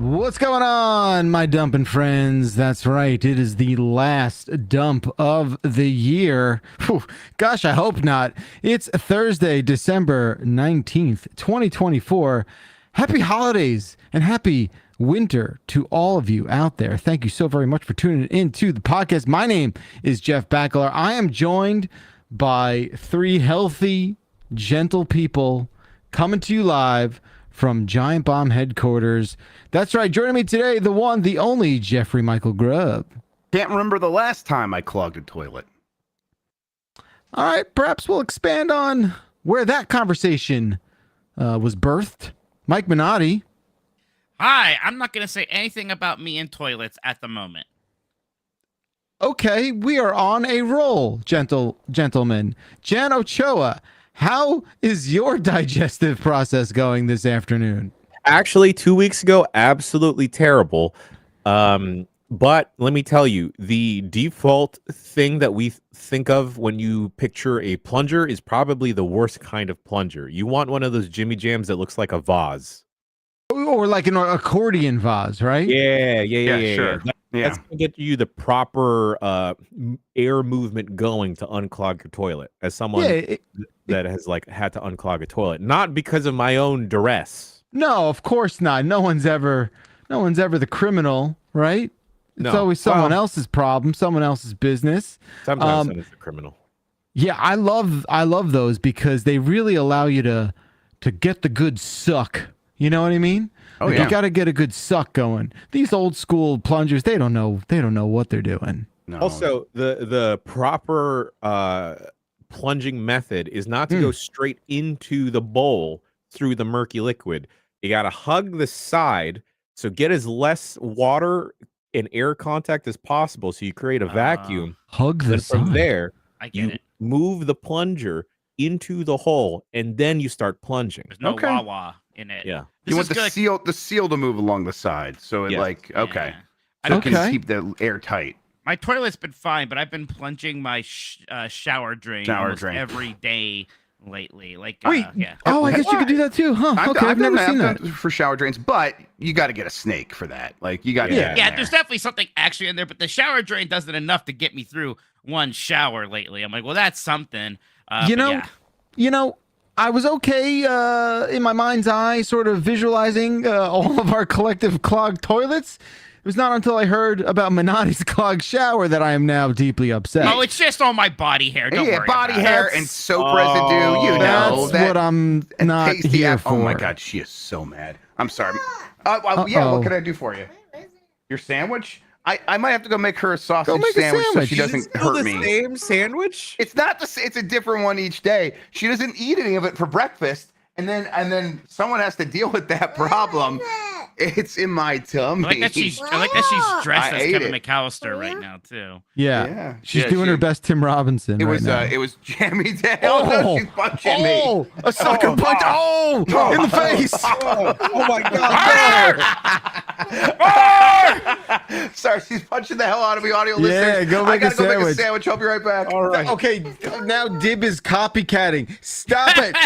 What's going on, my dumping friends? That's right. It is the last dump of the year. Whew. Gosh, I hope not. It's Thursday, December 19th, 2024. Happy holidays and happy winter to all of you out there. Thank you so very much for tuning into the podcast. My name is Jeff Backler. I am joined by three healthy, gentle people coming to you live from Giant Bomb headquarters. That's right. Joining me today, the one, the only Jeffrey Michael Grubb. Can't remember the last time I clogged a toilet. All right. Perhaps we'll expand on where that conversation was birthed. Mike Minotti. Hi. I'm not going to say anything about me and toilets at the moment. Okay. We are on a roll, gentlemen. Jan Ochoa. How is your digestive process going this afternoon? Actually, 2 weeks ago, absolutely terrible. But let me tell you, the default thing that we think of when you picture a plunger is probably the worst kind of plunger. You want one of those Jimmy Jams that looks like a vase. Or like an accordion vase, right? Yeah, Sure. That's going to get you the proper air movement going to unclog your toilet. As someone that has had to unclog a toilet, not because of my own duress. No, of course not. No one's ever the criminal, right? It's always someone else's problem, someone else's business. Sometimes it's the criminal. Yeah, I love those because they really allow you to get the good suck. You know what I mean? Oh, like yeah. You got to get a good suck going. These old school plungers, they don't know what they're doing. No. Also, the proper plunging method is not to go straight into the bowl through the murky liquid. You got to hug the side, so get as less water and air contact as possible, so you create a vacuum. Hug the side. From there, I get it. move the plunger into the hole, and then you start plunging. There's no wah-wah in it. Yeah. You want the seal to move along the side, so it Yeah. okay. I So don't it can keep the air tight. My toilet's been fine, but I've been plunging my shower drain every day lately. Wait, oh, I guess you could do that too, huh? I've never seen that for shower drains, but you got to get a snake for that. Like you got to. Yeah, there's definitely something actually in there, but the shower drain doesn't enough to get me through one shower lately. I'm like, well, that's something. You know, I was okay in my mind's eye, sort of visualizing all of our collective clogged toilets. It was not until I heard about Minotti's clogged shower that I am now deeply upset. Oh, it's just all my body hair. Don't worry body about hair it. and soap residue. You know that's what I'm not tasty here for. Oh my God, she is so mad. I'm sorry. Yeah, what can I do for you? Your sandwich? I might have to go make her a sausage sandwich so she doesn't hurt me. Same sandwich? It's not it's a different one each day. She doesn't eat any of it for breakfast, and then someone has to deal with that problem. It's in my tummy. I like that she's dressed as Kevin McAllister right now too. Yeah. She's doing her best Tim Robinson. It right was now. It was Jammy Day. Oh, no, she's punching me. A sucker punch! In the face! Oh my God! Sorry, she's punching the hell out of me, audio listeners. Go make I gotta a go sandwich. make a sandwich. I'll be right back. All right. Okay, now Dib is copycatting. Stop it!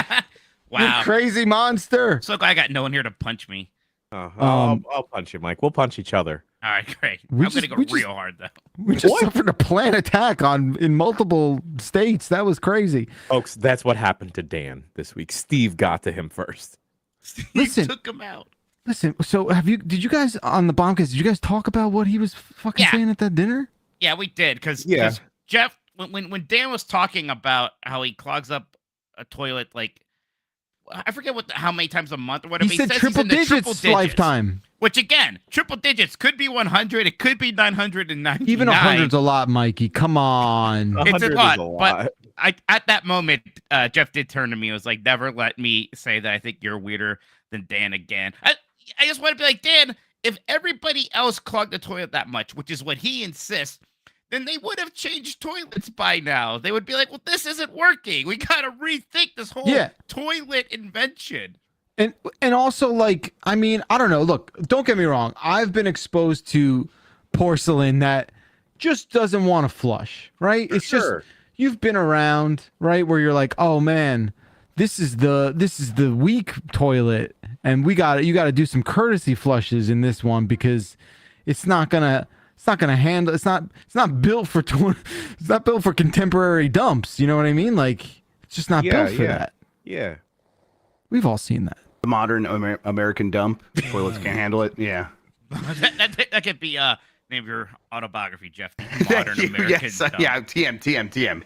Wow. You crazy monster! So glad I got no one here to punch me. I'll punch you, Mike. We'll punch each other. All right, great. I'm going to go real hard, though. We just suffered a planned attack in multiple states. That was crazy. Folks, that's what happened to Dan this week. Steve got to him first. Steve took him out. Listen, so did you guys on the Bombcast, did you guys talk about what he was fucking saying at that dinner? Yeah, we did. Because Jeff, when Dan was talking about how he clogs up a toilet, like, I forget how many times a month or whatever. He said triple digits lifetime. Which again, triple digits could be 100. It could be 999. Even 100's a lot, Mikey. Come on. It's a lot. But at that moment, Jeff did turn to me and was like, never let me say that I think you're weirder than Dan again. I just want to be like, Dan, if everybody else clogged the toilet that much, which is what he insists, then they would have changed toilets by now. They would be like, well, this isn't working. We got to rethink this whole toilet invention. And also, like, I mean, I don't know. Look, don't get me wrong. I've been exposed to porcelain that just doesn't want to flush, right? It's just, you've been around, right, where you're like, oh, man, this is the weak toilet. and you got to do some courtesy flushes in this one because it's not gonna handle. It's not built for it's not built for contemporary dumps. You know what I mean? Like it's just not built for that. Yeah. We've all seen that. The modern American dump. Toilets can't handle it. Yeah. that could be name of your autobiography, Jeff. The modern American Yes. dump. Yeah. TM.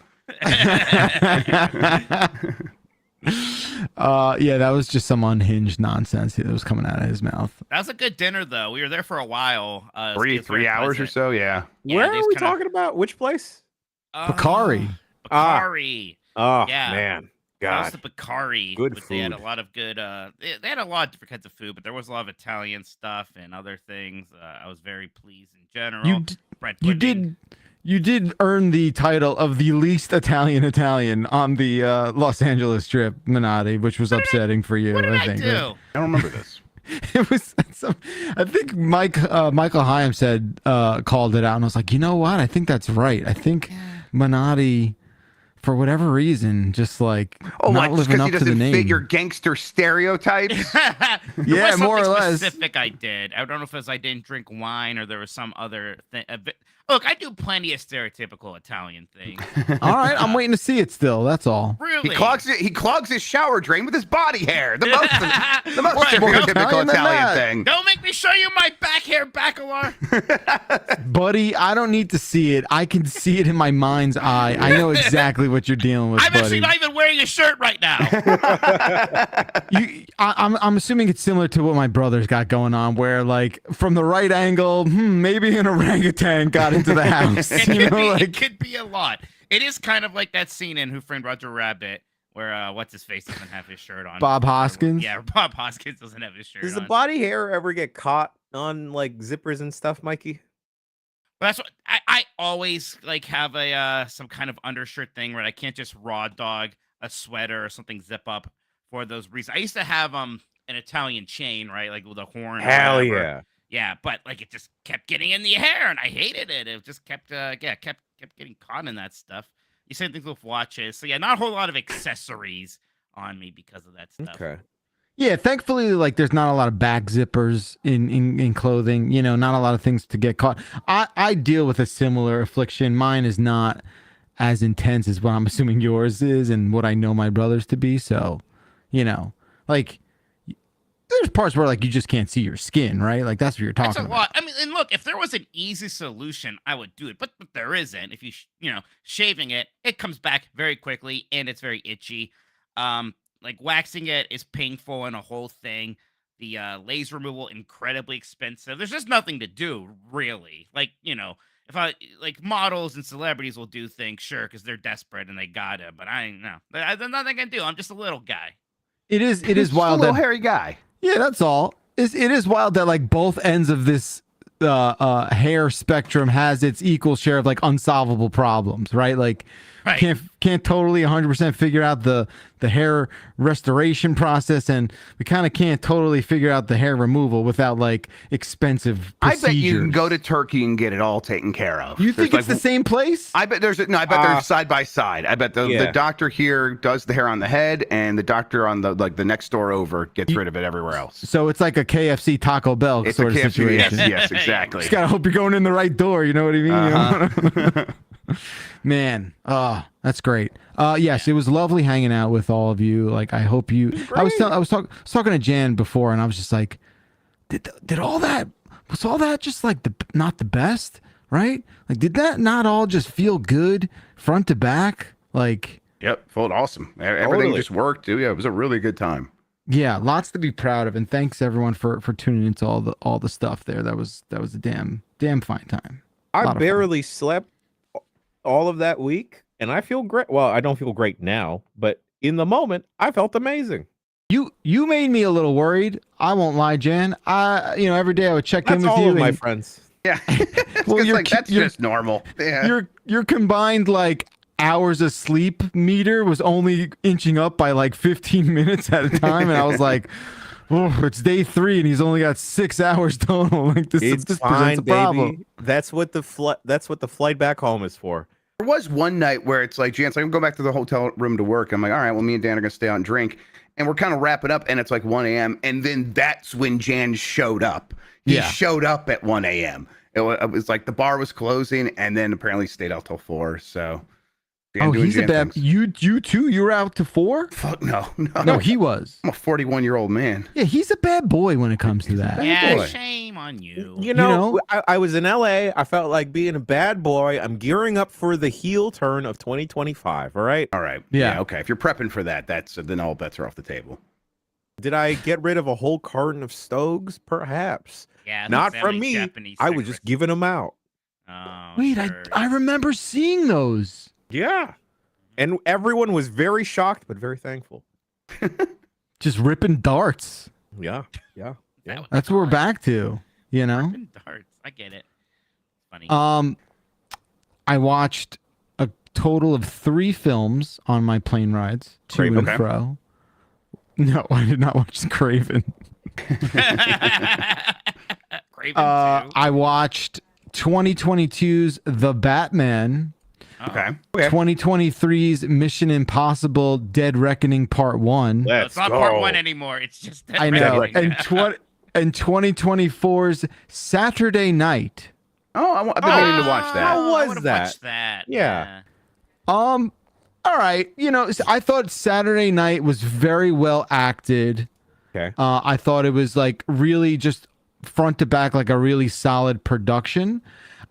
Yeah, that was just some unhinged nonsense that was coming out of his mouth. That was a good dinner, though. We were there for a while. Three hours or so. Yeah. Where are we talking about? Which place? Bakari. Bakari. Oh, Yeah. man. That was God. the Bakari. Good They had a food. lot of good. They had a lot of different kinds of food, but there was a lot of Italian stuff and other things. I was very pleased in general. You did earn the title of the least Italian on the Los Angeles trip, Minotti, which was upsetting for you. What did I think. do? Right? I don't remember this. It was. I think Michael Hyam said called it out, and I was like, you know what? I think that's right. I think Minotti, for whatever reason, just like not living up he to the doesn't name. fit your gangster stereotypes. There was more or something less. specific I did. I don't know if it was I didn't drink wine or there was some other thing. Look, I do plenty of stereotypical Italian things. All right, I'm waiting to see it still. That's all. Really? He clogs his shower drain with his body hair. The most Right. stereotypical Italian than Italian that. thing. Don't make me show you my back hair, Bacalar. Buddy, I don't need to see it. I can see it in my mind's eye. I know exactly what you're dealing with, I'm buddy. actually not even wearing a shirt right now. I'm assuming it's similar to what my brother's got going on, where like from the right angle, maybe an orangutan got into the house. It could be a lot. It is kind of like that scene in Who Framed Roger Rabbit where what's his face doesn't have his shirt on. Bob Hoskins. Yeah, Bob Hoskins doesn't have his shirt Does on. the body hair ever get caught on like zippers and stuff, Mikey? But that's what I always like have a some kind of undershirt thing where I can't just raw dog a sweater or something zip up for those reasons. I used to have an Italian chain, right, like with a horn. or Hell whatever. yeah. Yeah, but like it just kept getting in the hair, and I hated it. It just kept kept getting caught in that stuff. You same things with watches. So yeah, not a whole lot of accessories on me because of that stuff. Okay. Yeah, thankfully, like there's not a lot of back zippers in clothing. You know, not a lot of things to get caught. I deal with a similar affliction. Mine is not as intense as what I'm assuming yours is, and what I know my brothers to be. So, you know, like there's parts where like you just can't see your skin, right? Like that's what you're talking That's a about. lot. I mean, and look, if there was an easy solution, I would do it, but there isn't. If you shaving it, it comes back very quickly and it's very itchy. Like waxing it is painful and a whole thing. The laser removal incredibly expensive. There's just nothing to do really. Like if I like models and celebrities will do things, sure, because they're desperate and they gotta. But there's nothing I can do. I'm just a little guy. It is Just wild. a little That, hairy guy. yeah, that's all. It is wild that like both ends of this hair spectrum has its equal share of like unsolvable problems, right? Like Right. can't totally 100% figure out the hair restoration process, and we kind of can't totally figure out the hair removal without like expensive procedures. I bet you can go to Turkey and get it all taken care of. You think There's it's the same place? I bet they're side by side. I bet the doctor here does the hair on the head, and the doctor on the next door over gets rid of it everywhere else. So it's like a KFC Taco Bell It's sort a of KFC, situation. Yes, exactly. Just gotta hope you're going in the right door. You know what I mean? Uh-huh. Man, that's great. Yes, it was lovely hanging out with all of you. Like, I hope you. I was talking to Jan before, and I was just like, did all that just like not the best, right? Like, did that not all just feel good front to back? Like, Yep, felt awesome. Everything Totally. just worked. Yeah, it was a really good time. yeah, lots to be proud of, and thanks everyone for tuning into all the stuff there. That was a damn fine time. Lot I of fun. barely slept all of that week, and I feel great. Well, I don't feel great now, but in the moment, I felt amazing. You made me a little worried. I won't lie, Jan. Every day I would check in That's with all you. of my and friends. Yeah, Well, well, that's you're- just normal. Yeah. your combined like hours of sleep meter was only inching up by like 15 minutes at a time, and I was like, oh, it's day 3 and he's only got 6 hours total. Like this It's fine, presents a problem. baby. That's what the flight back home is for. There was one night where it's like, Jan's like, I'm going back to the hotel room to work. I'm like, all right, well, me and Dan are going to stay out and drink. and we're kind of wrapping up, and it's like 1 a.m. And then that's when Jan showed up. He showed up at 1 a.m. It was like the bar was closing, and then apparently stayed out till 4. So. He's a bad. You too. You were out to 4? Fuck no. No, he was. I'm a 41-year-old man. Yeah, he's a bad boy when it comes to that. Yeah, shame on you. You know, I was in LA. I felt like being a bad boy. I'm gearing up for the heel turn of 2025. All right. Yeah. Okay. If you're prepping for that, then all bets are off the table. Did I get rid of a whole carton of Stogs? Perhaps. Yeah. Not from me. Japanese I was just giving them out. Oh, wait, sure. I remember seeing those. Yeah. And everyone was very shocked, but very thankful. Just ripping darts. Yeah. That's what we're back to, you know? Ripping darts. I get it. Funny. I watched a total of 3 films on my plane rides to and fro. No, I did not watch Craven. Craven 2. I watched 2022's The Batman. Okay. 2023's Mission Impossible: Dead Reckoning Part 1. It's not Part 1 anymore. It's just Dead I know. Reckoning. And 2024's Saturday Night. Oh, I've been meaning to watch that. How was I would've that? watched that. Yeah. All right. You know, I thought Saturday Night was very well acted. Okay. I thought it was like really just front to back, like a really solid production.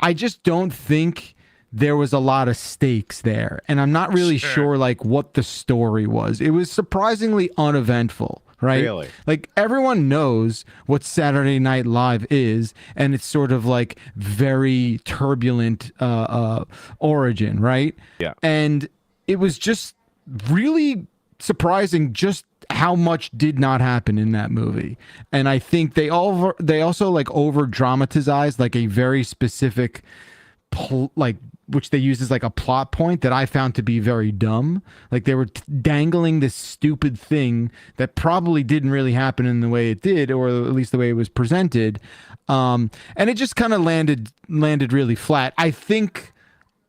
I just don't think there was a lot of stakes there. And I'm not really sure like what the story was. It was surprisingly uneventful, right? Really? Like everyone knows what Saturday Night Live is, and it's sort of like very turbulent origin, right? Yeah. And it was just really surprising just how much did not happen in that movie. And I think they also like over dramatized like a very specific which they use as like a plot point that I found to be very dumb. Like they were dangling this stupid thing that probably didn't really happen in the way it did, or at least the way it was presented. And it just kind of landed really flat. I think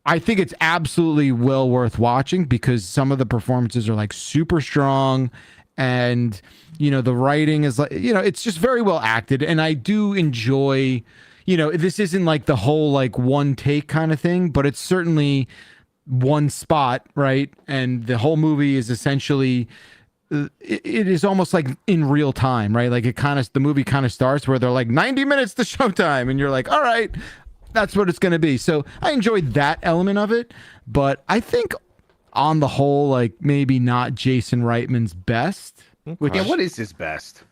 it's absolutely well worth watching because some of the performances are like super strong, and you know the writing is like, you know, it's just very well acted, and I do enjoy. You know, this isn't like the whole like one take kind of thing, but it's certainly one spot, right? And the whole movie is essentially, it is almost like in real time, right? Like the movie kind of starts where they're like 90 minutes to showtime, and you're like, all right, that's what it's going to be. So I enjoyed that element of it, but I think on the whole, like maybe not Jason Reitman's best. Which, what is his best?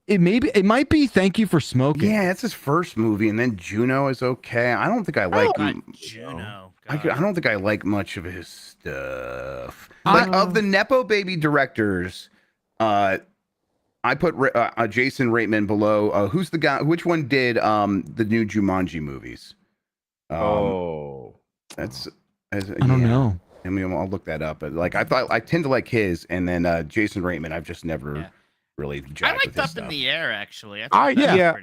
It might be Thank You for Smoking. Yeah, that's his first movie, and then Juno is okay. I don't think I like Juno. I don't think I like much of his stuff. Like of the Nepo Baby directors, I put Jason Reitman below. Who's the guy? Which one did the new Jumanji movies? I don't know. I mean, I'll look that up. But like, I tend to like his, and then Jason Reitman. I've just never. Really I liked Up in the Air, actually. I think Up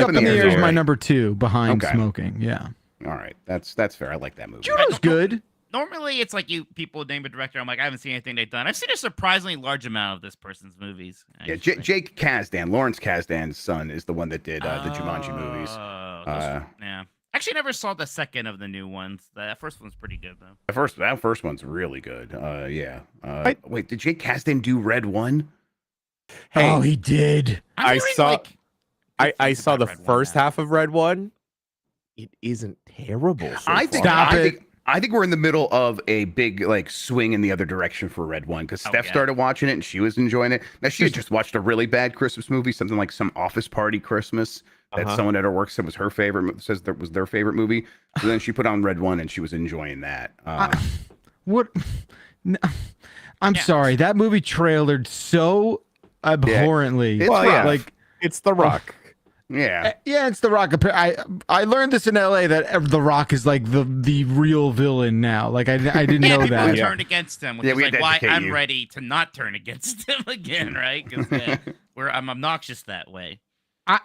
in the Air is my number 2 behind Smoking. Yeah. All right. That's fair. I like that movie. Juno's good. Normally, it's like people name a director. I'm like, I haven't seen anything they've done. I've seen a surprisingly large amount of this person's movies. Actually. Yeah, Jake Kasdan, Lawrence Kasdan's son, is the one that did the Jumanji movies. Yeah. Actually, never saw the second of the new ones. That first one's pretty good, though. That first one's really good. Wait, did Jake Kasdan do Red 1? Hey, oh, he did. I saw the first half of Red 1. It isn't terrible. I think we're in the middle of a big like swing in the other direction for Red 1 because Steph started watching it and she was enjoying it. Now she had just watched a really bad Christmas movie, something like Some Office Party Christmas that someone at her work said was her favorite. Says that was their favorite movie. So then she put on Red 1 and she was enjoying that. What? No, I'm sorry. That movie trailered so abhorrently. Like it's The Rock. Yeah, it's The Rock. I learned this in LA that The Rock is like the real villain now. Like I didn't know that. People turned against him, which is like why I'm ready to not turn against him again, right? Because I'm obnoxious that way.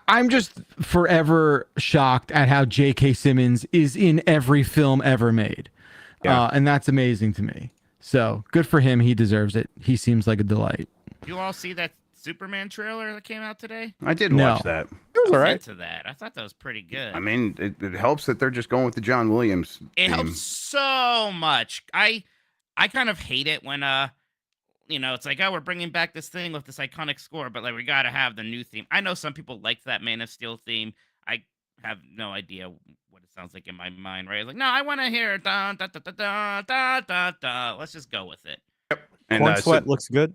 I'm just forever shocked at how J.K. Simmons is in every film ever made, and that's amazing to me. So good for him. He deserves it. He seems like a delight. You all see that Superman trailer that came out today? I did No. watch that. It was I all was right. into that. I thought that was pretty good. I mean, it helps that they're just going with the John Williams. It theme. helps so much. I kind of hate it when it's like, oh, we're bringing back this thing with this iconic score, but like we got to have the new theme. I know some people like that Man of Steel theme. I have no idea what it sounds like in my mind, right? Like, no, I want to hear da da da da da da da da. Let's just go with it. And Corn Sweat looks good.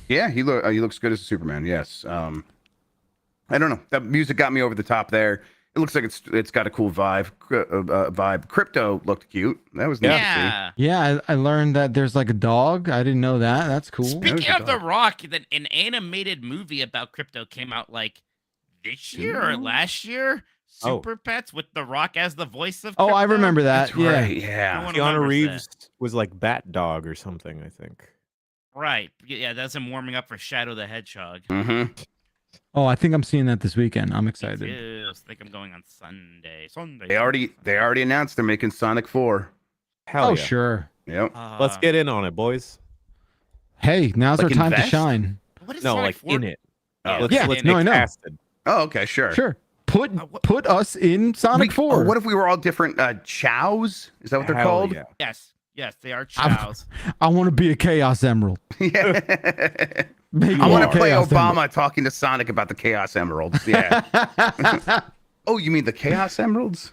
yeah, he looks good as a Superman. Yes. I don't know. That music got me over the top there. It looks like it's got a cool vibe. Crypto looked cute. That was neat to see. Yeah. Yeah, I learned that there's like a dog. I didn't know that. That's cool. Speaking of The Rock, that an animated movie about crypto came out like this year or last year. Super Pets with The Rock as the voice of crypto. Oh, I remember that. That's Yeah. right. No Yeah. one Keanu remembers Reeves that. was like Bat Dog or something, I think. Right. Yeah, that's him warming up for Shadow the Hedgehog. Mm-hmm. Oh, I think I'm seeing that this weekend. I'm Me excited. too. I think I'm going on Sunday. They already announced they're making Sonic 4. Hell Oh, yeah. sure. Yep. Let's get in on it, boys. Hey, now's Like our time invest? to shine. What is No, Sonic like 4? in it. Oh, Let's, yeah, let's no, get I know. casted. Oh, okay, sure. Sure. Put what- us in Sonic 4. What if we were all different chows? Is that what they're Hell called? yeah. Yes, they are chows. I want to be a Chaos Emerald. Yeah. Make I me want a to play Chaos Obama talking to Sonic about the Chaos Emeralds. Yeah. Emerald. Oh, you mean the Chaos Emeralds?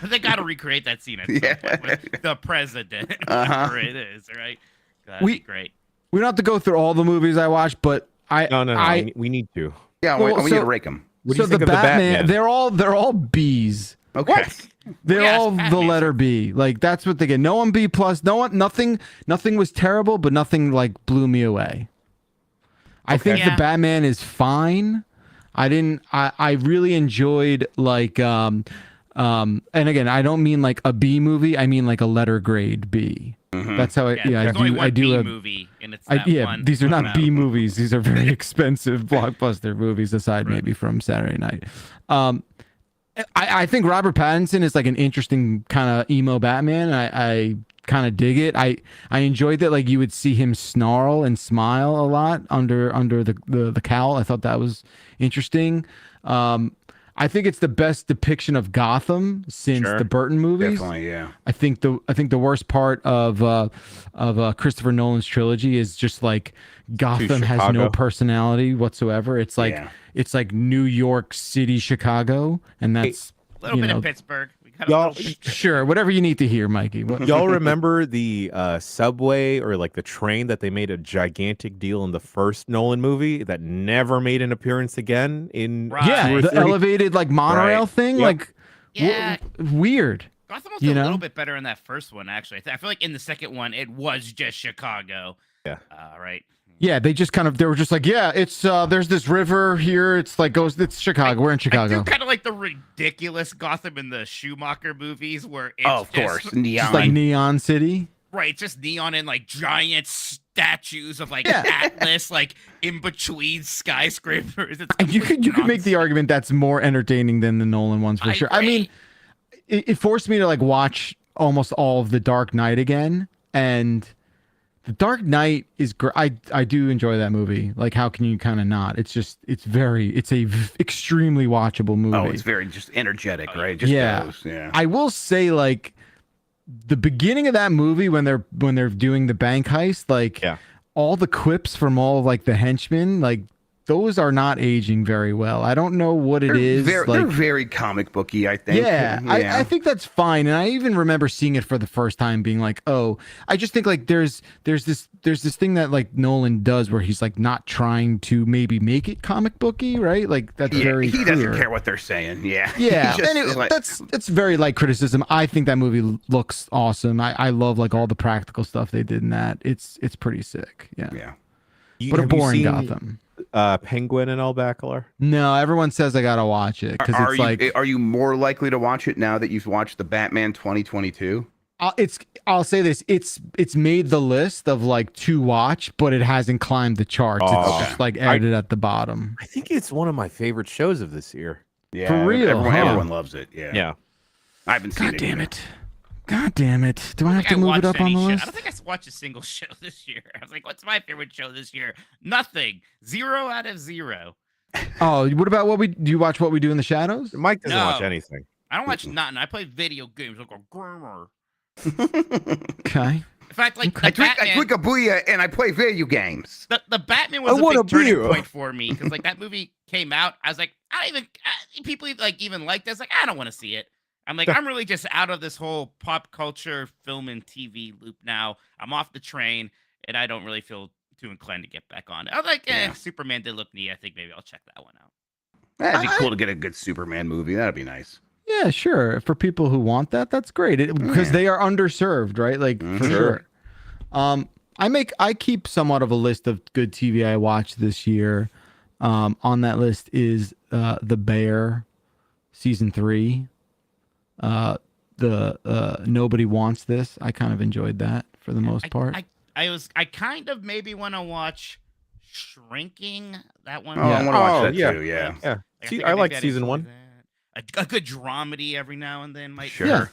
They got to recreate that scene at some Yeah. point with the president, Uh-huh. whatever it is, right? That'd We- be great. We don't have to go through all the movies I watched, but No. We need to. Yeah, Well, we need so- to rake them. What do you so think the of the Batman, Batman? they're all B's. Okay. What? They're Yes, all the Batman's letter B. Like that's what they get. No one B plus. Nothing was terrible, but nothing like blew me away. I think Yeah. the Batman is fine. I really enjoyed like and again, I don't mean like a B movie. I mean like a letter grade B. Mhm. That's how I There's only one I do B a movie, and it's that one. these are not amount. B movies. These are very expensive blockbuster movies, aside maybe from Saturday Night. I think Robert Pattinson is like an interesting kind of emo Batman. I kind of dig it. I enjoyed that like you would see him snarl and smile a lot under the cowl. I thought that was interesting. I think it's the best depiction of Gotham since Sure. the Burton movies. Definitely, yeah. I think the worst part of Christopher Nolan's trilogy is just like Gotham has no Chicago. personality whatsoever. It's like Yeah. it's like New York City, Chicago, and that's A little bit of Pittsburgh. We got a Y'all- little bit- sure whatever you need to hear, Mikey. Y'all remember the subway or like the train that they made a gigantic deal in the first Nolan movie that never made an appearance again in Right. Yeah, two or the three? elevated like monorail Right. thing, Yep. like Yeah. weird. Gotham was You a know? little bit better in that first one, actually. I feel like in the second one, it was just Chicago. Yeah. Right. Yeah, they were just like, yeah, it's there's this river here. It's like it's Chicago. We're in I Chicago. do kind of like the ridiculous Gotham in the Schumacher movies where it's Oh, of just, course. Neon. Just like Neon City. right, it's just neon and like giant statues of like Yeah. Atlas, like in between skyscrapers. It's You could make the nonsense. argument that's more entertaining than the Nolan ones for sure. I mean, it forced me to like watch almost all of The Dark Knight again, and The Dark Knight is great. I do enjoy that movie. Like, how can you kind of not? It's extremely watchable movie. Oh, it's very just energetic, right? Just Yeah. goes, yeah. I will say, like, the beginning of that movie when they're doing the bank heist, like, Yeah. all the quips from all of like the henchmen, like, those are not aging very well. I don't know what it is. They're like, very comic booky, I think. yeah, I think that's fine, and I even remember seeing it for the first time, being like, "Oh," I just think like there's this thing that like Nolan does where he's like not trying to maybe make it comic booky, right? Like that's very he clear. doesn't care what they're saying. Yeah. Yeah, He just anyway, is like- that's very light criticism. I think that movie looks awesome. I love like all the practical stuff they did in that. It's pretty sick. Yeah, yeah. but a Have you boring seen, Gotham. Penguin and all Backler? No, everyone says I gotta watch it because it's like Are you more likely to watch it now that you've watched the Batman 2022? I'll say this, it's made the list of like to watch, but it hasn't climbed the charts. Oh, it's okay. just like added at the bottom. I think it's one of my favorite shows of this year. Yeah, For real, Everyone, huh? everyone loves it. Yeah. Yeah. I haven't seen God it. damn either. it. God damn it! Do I have think to move it watched up on any the show. list? I don't think I watched a single show this year. I was like, what's my favorite show this year? Nothing. 0 out of 0. Oh, what about do you watch What We Do in the Shadows? Mike doesn't watch No. anything. I don't watch nothing. I play video games like a gamer. Okay. In fact, like I the drink Batman, a booyah and I play video games. the Batman I was want a a big turning beer. point for me because like that movie came out. I was like, people even like this. Like, I don't want to see it. I'm like, I'm really just out of this whole pop culture film and TV loop now. I'm off the train and I don't really feel too inclined to get back on. I was like, Superman did look neat. I think maybe I'll check that one out. That'd be cool to get a good Superman movie. That'd be nice. Yeah, sure. For people who want that, that's great. Because they are underserved, right? Like for sure. I keep somewhat of a list of good TV I watched this year. On that list is The Bear, season 3. Nobody Wants This. I kind of enjoyed that for the most part. I kind of maybe want to watch Shrinking. That one. Oh, I want to watch that too. Yeah. Like, I like maybe I'd season enjoy 1. that. A good dramedy every now and then might. Sure. Yeah,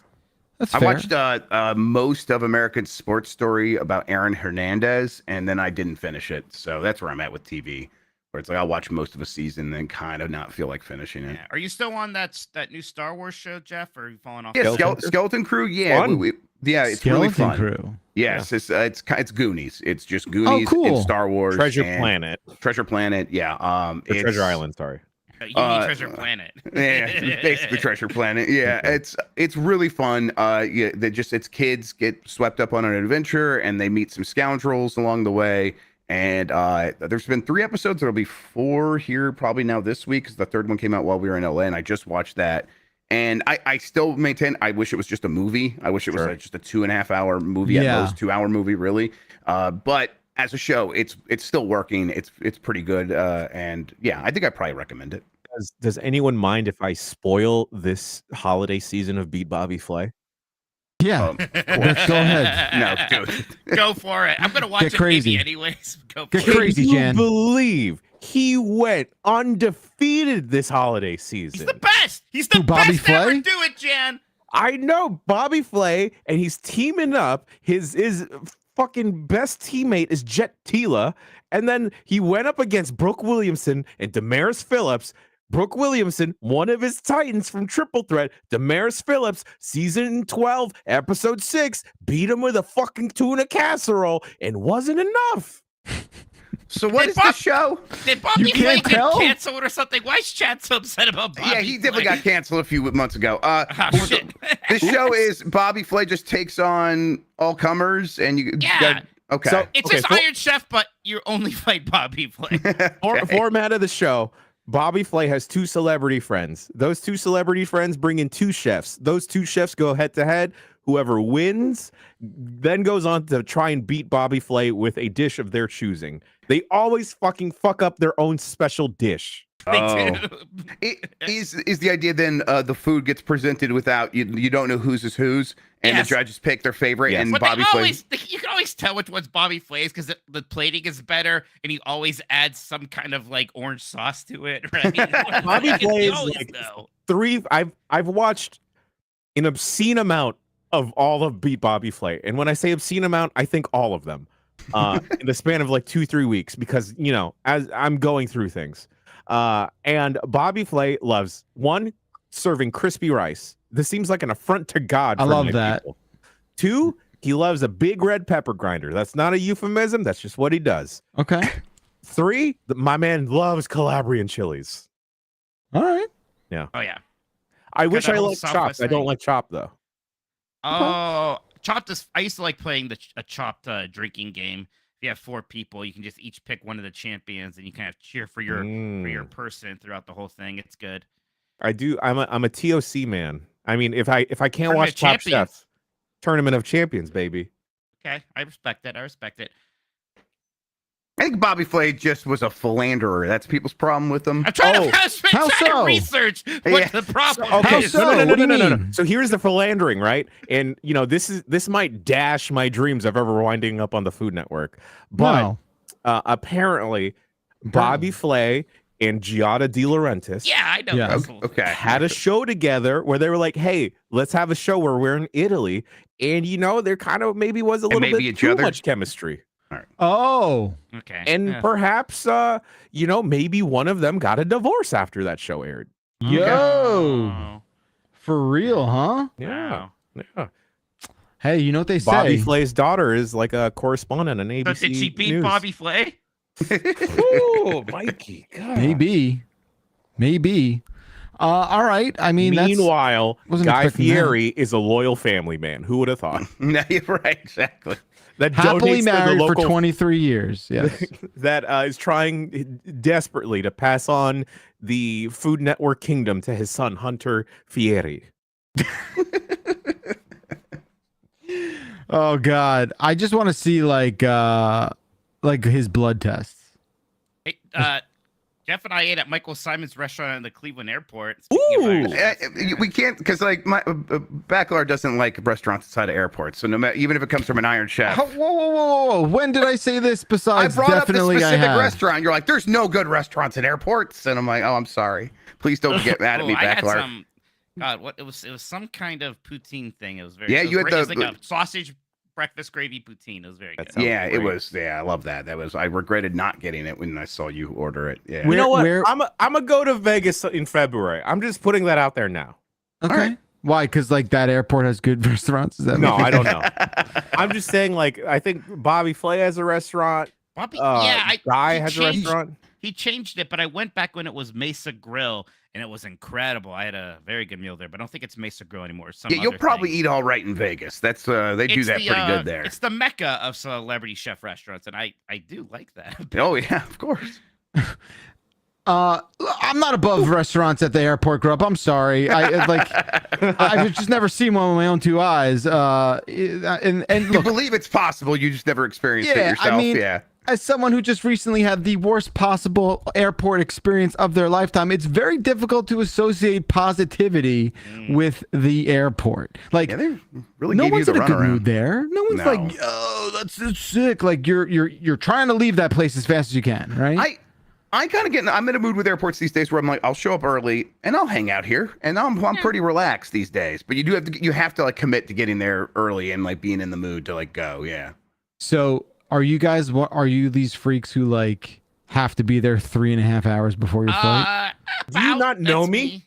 that's I fair. watched most of American Sports Story about Aaron Hernandez, and then I didn't finish it. So that's where I'm at with TV, where it's like I'll watch most of a season, and then kind of not feel like finishing it. Yeah. Are you still on that new Star Wars show, Jeff? Or are you falling off? Yeah, Skeleton Crew. Yeah, Fun. it's Skeleton really fun. Crew. Yes, it's Goonies. It's just Goonies cool. in Star Wars. Treasure and Planet. Treasure Planet. Yeah. Or It's Treasure Island, sorry. You mean Treasure Planet? Yeah, basically Treasure Planet. Yeah, it's really fun. It's kids get swept up on an adventure and they meet some scoundrels along the way. And there's been 3 episodes. There'll be 4 here probably now this week because the 3rd one came out while we were in LA, and I just watched that. And I still maintain I wish it was just a movie. I wish it was just a 2.5 hour movie at most, 2 hour movie really. But as a show, it's still working. It's pretty good. And yeah, I think I'd probably recommend it. Does anyone mind if I spoil this holiday season of Beat Bobby Flay? Yeah. Let's go ahead. No, dude. Go for it. I'm gonna watch Get it crazy. maybe anyways. Go for Get it. crazy, Can you Jan. believe he went undefeated this holiday season? He's the best. He's the Who, Bobby best to ever Flay? do it, Jan. I know Bobby Flay, and he's teaming up. His fucking best teammate is Jet Tila, and then he went up against Brooke Williamson and Damaris Phillips. Brooke Williamson, one of his titans from Triple Threat, Damaris Phillips, season 12, episode 6, beat him with a fucking tuna casserole, and wasn't enough. So what is this show? Did Bobby You Flay can't get tell? canceled or something? Why is Chad so upset about Bobby Yeah, he definitely Flay? got canceled a few months ago. Oh, shit. This show is Bobby Flay just takes on all comers, and you Yeah. okay. So- It's Okay, just so- Iron Chef, but you only fight Bobby Flay. Format of the show. Bobby Flay has 2 celebrity friends. Those 2 celebrity friends bring in 2 chefs. Those 2 chefs go head to head. Whoever wins then goes on to try and beat Bobby Flay with a dish of their choosing. They always fucking fuck up their own special dish. They Oh. do. Is the idea then the food gets presented without you don't know whose is whose, and Yes. the judges pick their favorite, Yes. and But Bobby they Flay. always, you can always tell which one's Bobby Flay's because the plating is better, and he always adds some kind of like orange sauce to it, right? Bobby You Flay is always like know. 3. I've watched an obscene amount of all of Beat Bobby Flay, and when I say obscene amount, I think all of them. In the span of like 2-3 weeks, because as I'm going through things. And Bobby Flay loves 1, serving crispy rice. This seems like an affront to God. I for love my that. people. 2, he loves a big red pepper grinder. That's not a euphemism. That's just what he does. Okay. 3, my man loves Calabrian chilies. All right. Oh yeah. I wish that I whole liked Southwest chopped. I don't thing. like chopped though. Oh, chopped is. I used to like playing a chopped drinking game. If you have 4 people, you can just each pick one of the champions, and you kind of cheer for your person throughout the whole thing. It's good. I do. I'm a TOC man. I mean, if I can't Tournament watch of Top Champions. Chef, Tournament of Champions, baby. Okay, I respect it. I respect it. I think Bobby Flay just was a philanderer. That's people's problem with him. I'm trying, Oh, trying how to so? research what Yeah. the problem Okay, How is. so? no. What do you mean? So here's the philandering, right? And this might dash my dreams of ever winding up on the Food Network, but No. apparently Bobby Flay and Giada De Laurentiis Yeah, I know. Yeah. this whole Okay. thing. had a show together where they were like, hey, let's have a show where we're in Italy. And, there kind of maybe was a little maybe bit each too other? much chemistry. Oh, Okay. And yeah. perhaps, maybe one of them got a divorce after that show aired. yo, Oh, for real, huh? Yeah. wow. Yeah. Hey, you know what they Bobby say? Flay's daughter is like a correspondent on ABC So did she beat News. Bobby Flay? Ooh, Mikey. God. Maybe. All right. I mean, Meanwhile, wasn't Guy expecting that. Fieri is a loyal family man. Who would have thought? No, you're right. Exactly. That happily donates to the married for local 23 years. Yes. that is trying desperately to pass on the Food Network kingdom to his son Hunter Fieri. Oh God, I just want to see like his blood tests. Hey, Jeff and I ate at Michael Simon's restaurant in the Cleveland airport. Speaking of Ooh. Irish chefs. We can't because like my Backlar doesn't like restaurants outside of airports. So no matter, even if it comes from an Iron Chef, Whoa! When did I say this? I Besides, brought up this definitely I specific have. restaurant. You're like, there's no good restaurants at airports, and I'm like, oh, I'm sorry. Please don't get mad at me, I had Backlar. some. God, what it was some kind of poutine thing. It was very. Yeah, it was you had great. It was the- like a sausage breakfast gravy poutine. It was very That good. sounds Yeah, it great. was. Yeah, I love that. I regretted not getting it when I saw you order it. Yeah. Where- You know what? where- I'm gonna go to Vegas in February. I'm just putting that out there now. Okay. All right. Why? Because like that airport has good restaurants. Is that No, what- I don't know. I'm just saying, like, I think Bobby Flay has a restaurant. Bobby, Guy he has a changed- restaurant. He changed it, but I went back when it was Mesa Grill, and it was incredible. I had a very good meal there, but I don't think it's Mesa Grill anymore. Some Yeah, you'll other probably thing. eat all right in Vegas. That's they do It's that the, pretty good there. It's the mecca of celebrity chef restaurants, and I do like that. Oh yeah, of course. I'm not above restaurants at the airport, Grub. I'm sorry. I've just never seen one with my own two eyes. And You look, believe it's possible, you just never experienced it Yeah, yourself. I mean, yeah. as someone who just recently had the worst possible airport experience of their lifetime, it's very difficult to associate positivity with the airport. Like, Yeah, they really no gave you one's the in a good mood runaround. there. No one's No. like, oh, that's sick. Like you're trying to leave that place as fast as you can, right? I kind of I'm in a mood with airports these days where I'm like, I'll show up early and I'll hang out here, and I'm pretty relaxed these days. But you have to like commit to getting there early and like being in the mood to like go. Yeah. So are you these freaks who like have to be there 3.5 hours before your flight? Do you not know that's me?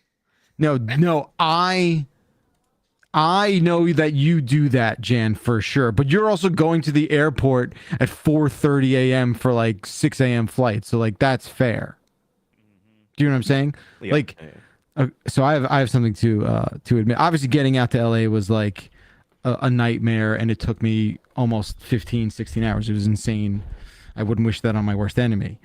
No, I know that you do that, Jan, for sure. But you're also going to the airport at 4:30 a.m. for like 6 a.m. flight. So like that's fair. Do you know what I'm saying? Yeah. Like, so I have something to admit. Obviously, getting out to LA was like a nightmare, and it took me almost 15, 16 hours. It was insane. I wouldn't wish that on my worst enemy.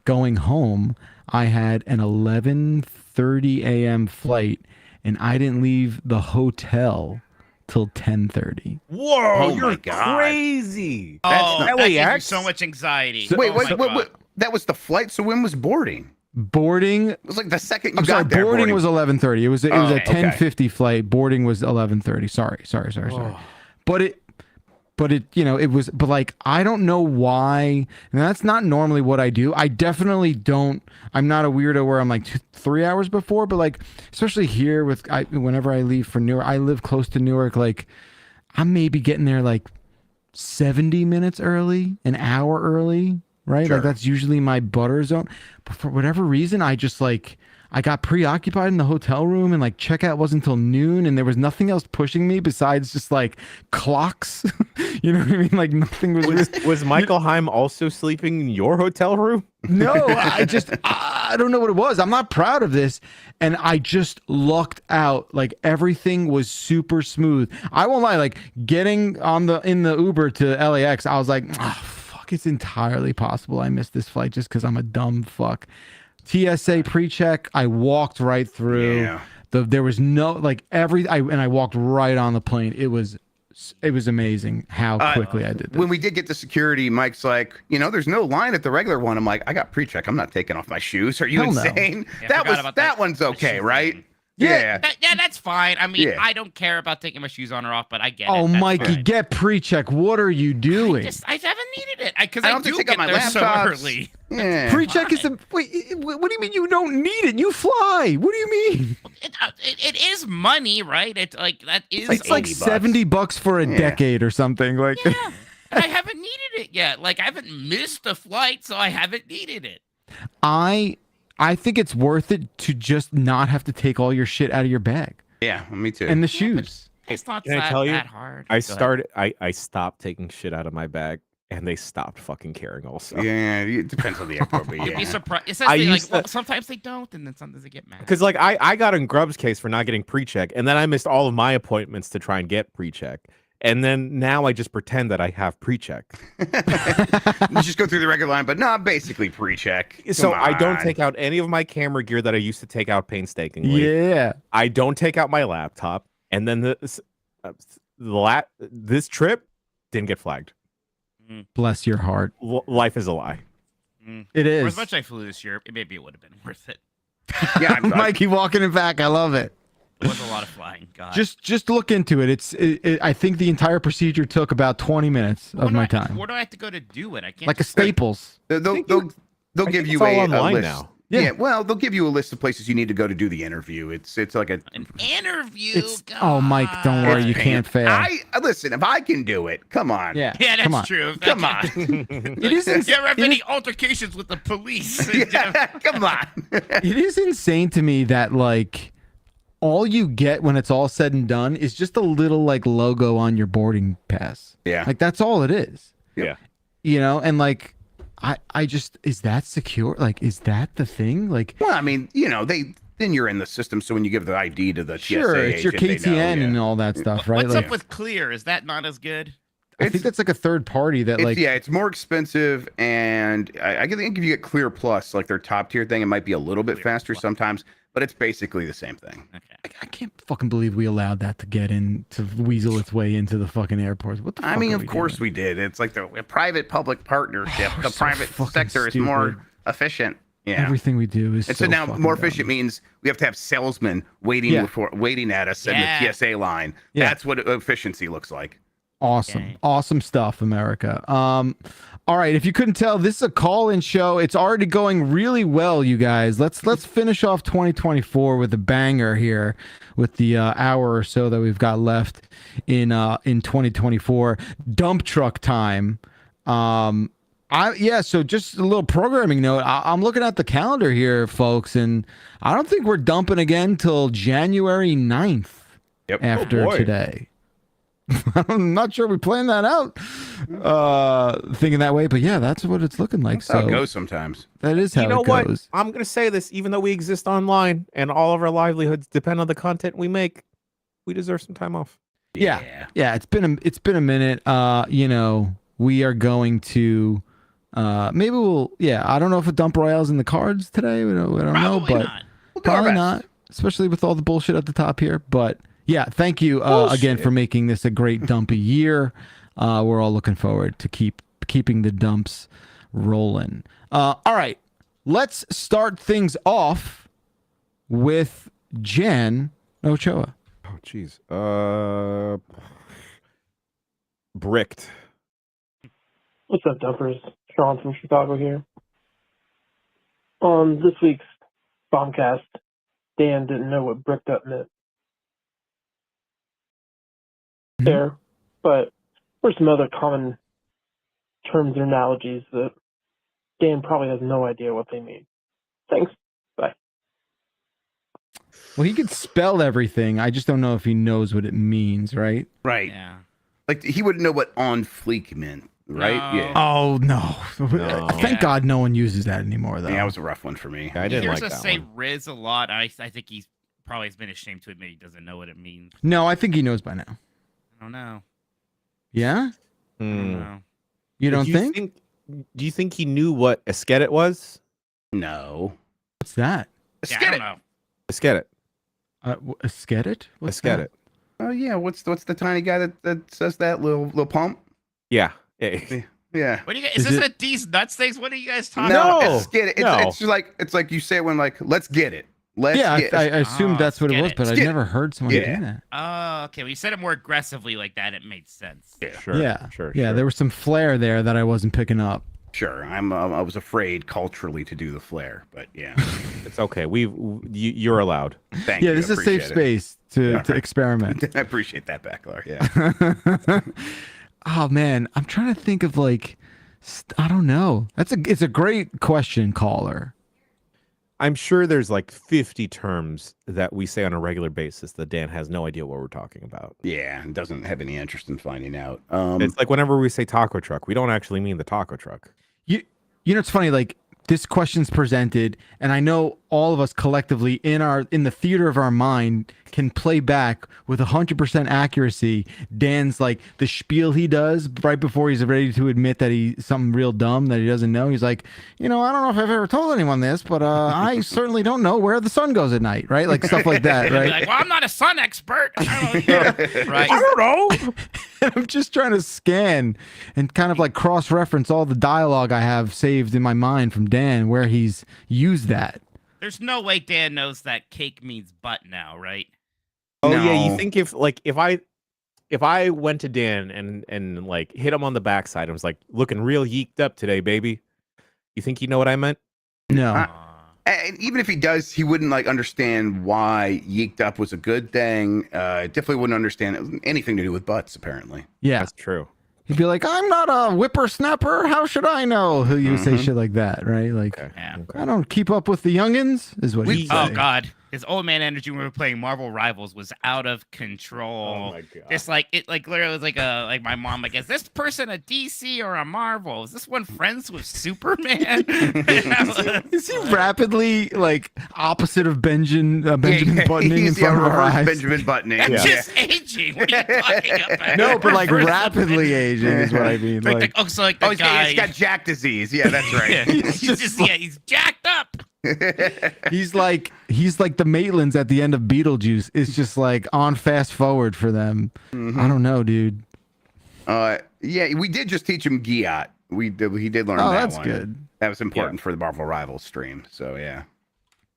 Going home, I had an 11:30 a.m. flight, and I didn't leave the hotel till 10:30. Whoa, Oh you're my God. crazy. Oh, That's that gives you LAX? so much anxiety. So- Wait, Oh my God. what? That was the flight. So when was boarding? Boarding. It was like the second you I'm got sorry. there. Boarding was 11:30. It was a okay. 10:50 flight. Boarding was 11:30. Sorry. But it it was. But like I don't know why. And that's not normally what I do. I definitely don't. I'm not a weirdo where I'm like 3 hours before. But like especially here whenever I leave for Newark, I live close to Newark. Like I'm maybe getting there like 70 minutes early, an hour early. Right? Sure. Like that's usually my butter zone. But for whatever reason, I just like I got preoccupied in the hotel room, and like checkout wasn't until noon, and there was nothing else pushing me besides just like clocks. You know what I mean? Like nothing was Was Michael Heim also sleeping in your hotel room? No, I don't know what it was. I'm not proud of this. And I just lucked out. Like everything was super smooth. I won't lie, like getting in the Uber to LAX, I was like, oh, fuck, it's entirely possible I missed this flight just because I'm a dumb fuck. TSA pre-check, I walked right through. Yeah. There was no like I walked right on the plane. It was amazing how quickly I did this. When we did get to security, Mike's like, there's no line at the regular one. I'm like, I got pre-check. I'm not taking off my shoes. Are you Hell no. insane? Yeah, I that forgot was about that one's the okay, shoe right? thing. Yeah. That's fine. I mean, Yeah. I don't care about taking my shoes on or off, but I get it. Oh, That's Mikey, fine. get pre-check. What are you doing? I haven't needed it because I I don't have to do take out get my there so laptops. early. Yeah. Pre-check is the wait. What do you mean you don't need it? You fly. What do you mean? It is money, right? It's like that is. It's like $80. $70 for a Yeah. decade or something. Like, Yeah, and I haven't needed it yet. Like I haven't missed a flight, so I haven't needed it. I think it's worth it to just not have to take all your shit out of your bag Yeah, me too. and the Yeah, but shoes. It's not Can I that, tell you? that hard. I Go ahead. I stopped taking shit out of my bag, and they stopped fucking caring. Also, Yeah, it depends on the airport, but You'd be yeah. surprised. It says I they, like, used to- sometimes they don't, and then sometimes they get mad. because like I got in Grubb's case for not getting pre-check, and then I missed all of my appointments to try and get pre-check, and then now I just pretend that I have pre-check. You just go through the regular line, but not basically pre-check. So Come I don't on. take out any of my camera gear that I used to take out painstakingly. Yeah. I don't take out my laptop, and then this trip didn't get flagged. Bless your heart. Life is a lie. It For is. as much as I flew this year, maybe it would have been worth it. Yeah, Mikey walking it back. I love it. It was a lot of flying. God. Just look into it. I think the entire procedure took about 20 minutes of my time. Where do I have to go to do it? I can't. Like a just- Staples. they'll I give think you it's all a online list. now. Yeah. Yeah, well, they'll give you a list of places you need to go to do the interview. It's like a. An interview. It's oh, Mike, don't worry, you It's can't fail. I listen. If I can do it, come on. Yeah, Yeah, that's come on. true. Come on. It is. You ever have it any is- altercations with the police? Yeah, come on. It is insane to me that like all you get when it's all said and done is just a little like logo on your boarding pass. Yeah. Like that's all it is. Yeah. You know, and like I just is that secure? Like is that the thing? Like Well, I mean, then you're in the system. So when you give the ID to the sure, TSA it's your agent, they know, KTN yeah. and all that stuff, right? What's Like up with Clear? Is that not as good? I think that's like a third party that like It's more expensive, and I think if you get Clear Plus, like their top tier thing, it might be a little bit Clear faster Plus. sometimes, but it's basically the same thing. Okay. I can't fucking believe we allowed that to get in to weasel its way into the fucking airports. What the fuck I mean, are of we course doing? we did. It's like the private-public partnership. We're The so private fucking sector is more stupid. efficient. Yeah. Everything we do is And so now fucking more dumb. efficient means we have to have salesmen waiting Yeah. waiting at us in Yeah. the TSA line. Yeah. That's what efficiency looks like. Awesome. Okay. Awesome stuff, America. All right, if you couldn't tell, this is a call-in show. It's already going really well, you guys. Let's finish off 2024 with a banger here with the hour or so that we've got left in 2024. Dump truck time. So just a little programming note. I'm looking at the calendar here, folks, and I don't think we're dumping again till January 9th Yep. after boy. today. I'm not sure we planned that out, thinking that way, but yeah, that's what it's looking like. That's how So it goes sometimes. that is how You know it what? goes. I'm gonna say this, even though we exist online and all of our livelihoods depend on the content we make, we deserve some time off. Yeah. It's been a minute. We are going to maybe we'll I don't know if a dump royale's in the cards today. We don't know, Probably but not. We'll do our probably best. not, especially with all the bullshit at the top here. But yeah, thank you again Bullshit. for making this a great dumpy year. We're all looking forward to keeping the dumps rolling. All right, let's start things off with Jen Ochoa. Oh, jeez. Bricked. What's up, Dumpers? Sean from Chicago here. On this week's Bombcast, Dan didn't know what bricked up meant. Fair, but there's some other common terms and analogies that Dan probably has no idea what they mean. Thanks. Bye. Well, he could spell everything. I just don't know if he knows what it means, right? Right. Yeah. Like he wouldn't know what on fleek meant, right? No. Yeah. Oh no! No. Thank Yeah. God no one uses that anymore, though. Yeah, that was a rough one for me. I He didn't hears like us that say one. Riz a lot. I think he's probably has been ashamed to admit he doesn't know what it means. No, I think he knows by now. I don't know. Yeah, I don't Hmm. know. you don't Do think? Do you think he knew what Eskedit was? No. What's that? Yeah, Skid I don't it. know. Eskedit. A skedit? What's Eskedit. that? Oh yeah. What's the tiny guy that says that little pump? Yeah. Yeah. What do you guys? Is Is this it- a D's nuts things? What are you guys talking No, about? No. it's get it. No. It's like you say when like let's get it. I assumed that's what it was, but I've Skid. never heard someone do that. Oh, okay. Well, you said it more aggressively like that. It made sense. Yeah. Sure. Yeah, there was some flair there that I wasn't picking up. Sure. I was afraid culturally to do the flair, but yeah. It's okay. You're allowed. Thank you. Yeah, this is a safe space to experiment. I appreciate that, Backlar. Yeah. Oh man, I'm trying to think of like, I don't know. It's a great question, caller. I'm sure there's like 50 terms that we say on a regular basis that Dan has no idea what we're talking about. Yeah, and doesn't have any interest in finding out. It's like whenever we say taco truck, we don't actually mean the taco truck. You know, it's funny, like this question's presented, and I know all of us collectively in the theater of our mind can play back with 100% accuracy Dan's like the spiel he does right before he's ready to admit that he's something real dumb that he doesn't know. He's like, I don't know if I've ever told anyone this, but I certainly don't know where the sun goes at night, right? Like stuff like that, right? Like, well, I'm not a sun expert. I don't know. Right. I don't know. And I'm just trying to scan and kind of like cross-reference all the dialogue I have saved in my mind from Dan where he's used that. There's no way Dan knows that cake means butt now, right? Oh No. yeah, you think if I went to Dan and like hit him on the backside and was like looking real yeeked up today, baby, you think you know what I meant? No. And even if he does, he wouldn't like understand why yeeked up was a good thing. Definitely wouldn't understand anything to do with butts, apparently. Yeah. That's true. He'd be like, I'm not a whippersnapper. How should I know? You would say shit like that, right? Like, Yeah. I don't keep up with the youngins, is what he'd say. Oh God, his old man energy when we were playing Marvel Rivals was out of control. Oh my God. Just like it, like literally was like my mom. Like, is this person a DC or a Marvel? Is this one friends with Superman? Is he rapidly like opposite of Benjamin buttoning in He's, front of our reverse eyes? Benjamin buttoning. That's Yeah. just aging. What are you talking about? No, but like Reverse rapidly aging is what I mean. Like, so like the he's guy. got Jack disease. Yeah, that's right. Yeah, he's jacked up. he's like the Maitlands at the end of Beetlejuice. It's just like on fast forward for them. I don't know, dude. Yeah, we did just teach him Giat. He did learn Oh, that that's one. good. That was important for the Marvel Rivals stream. So yeah.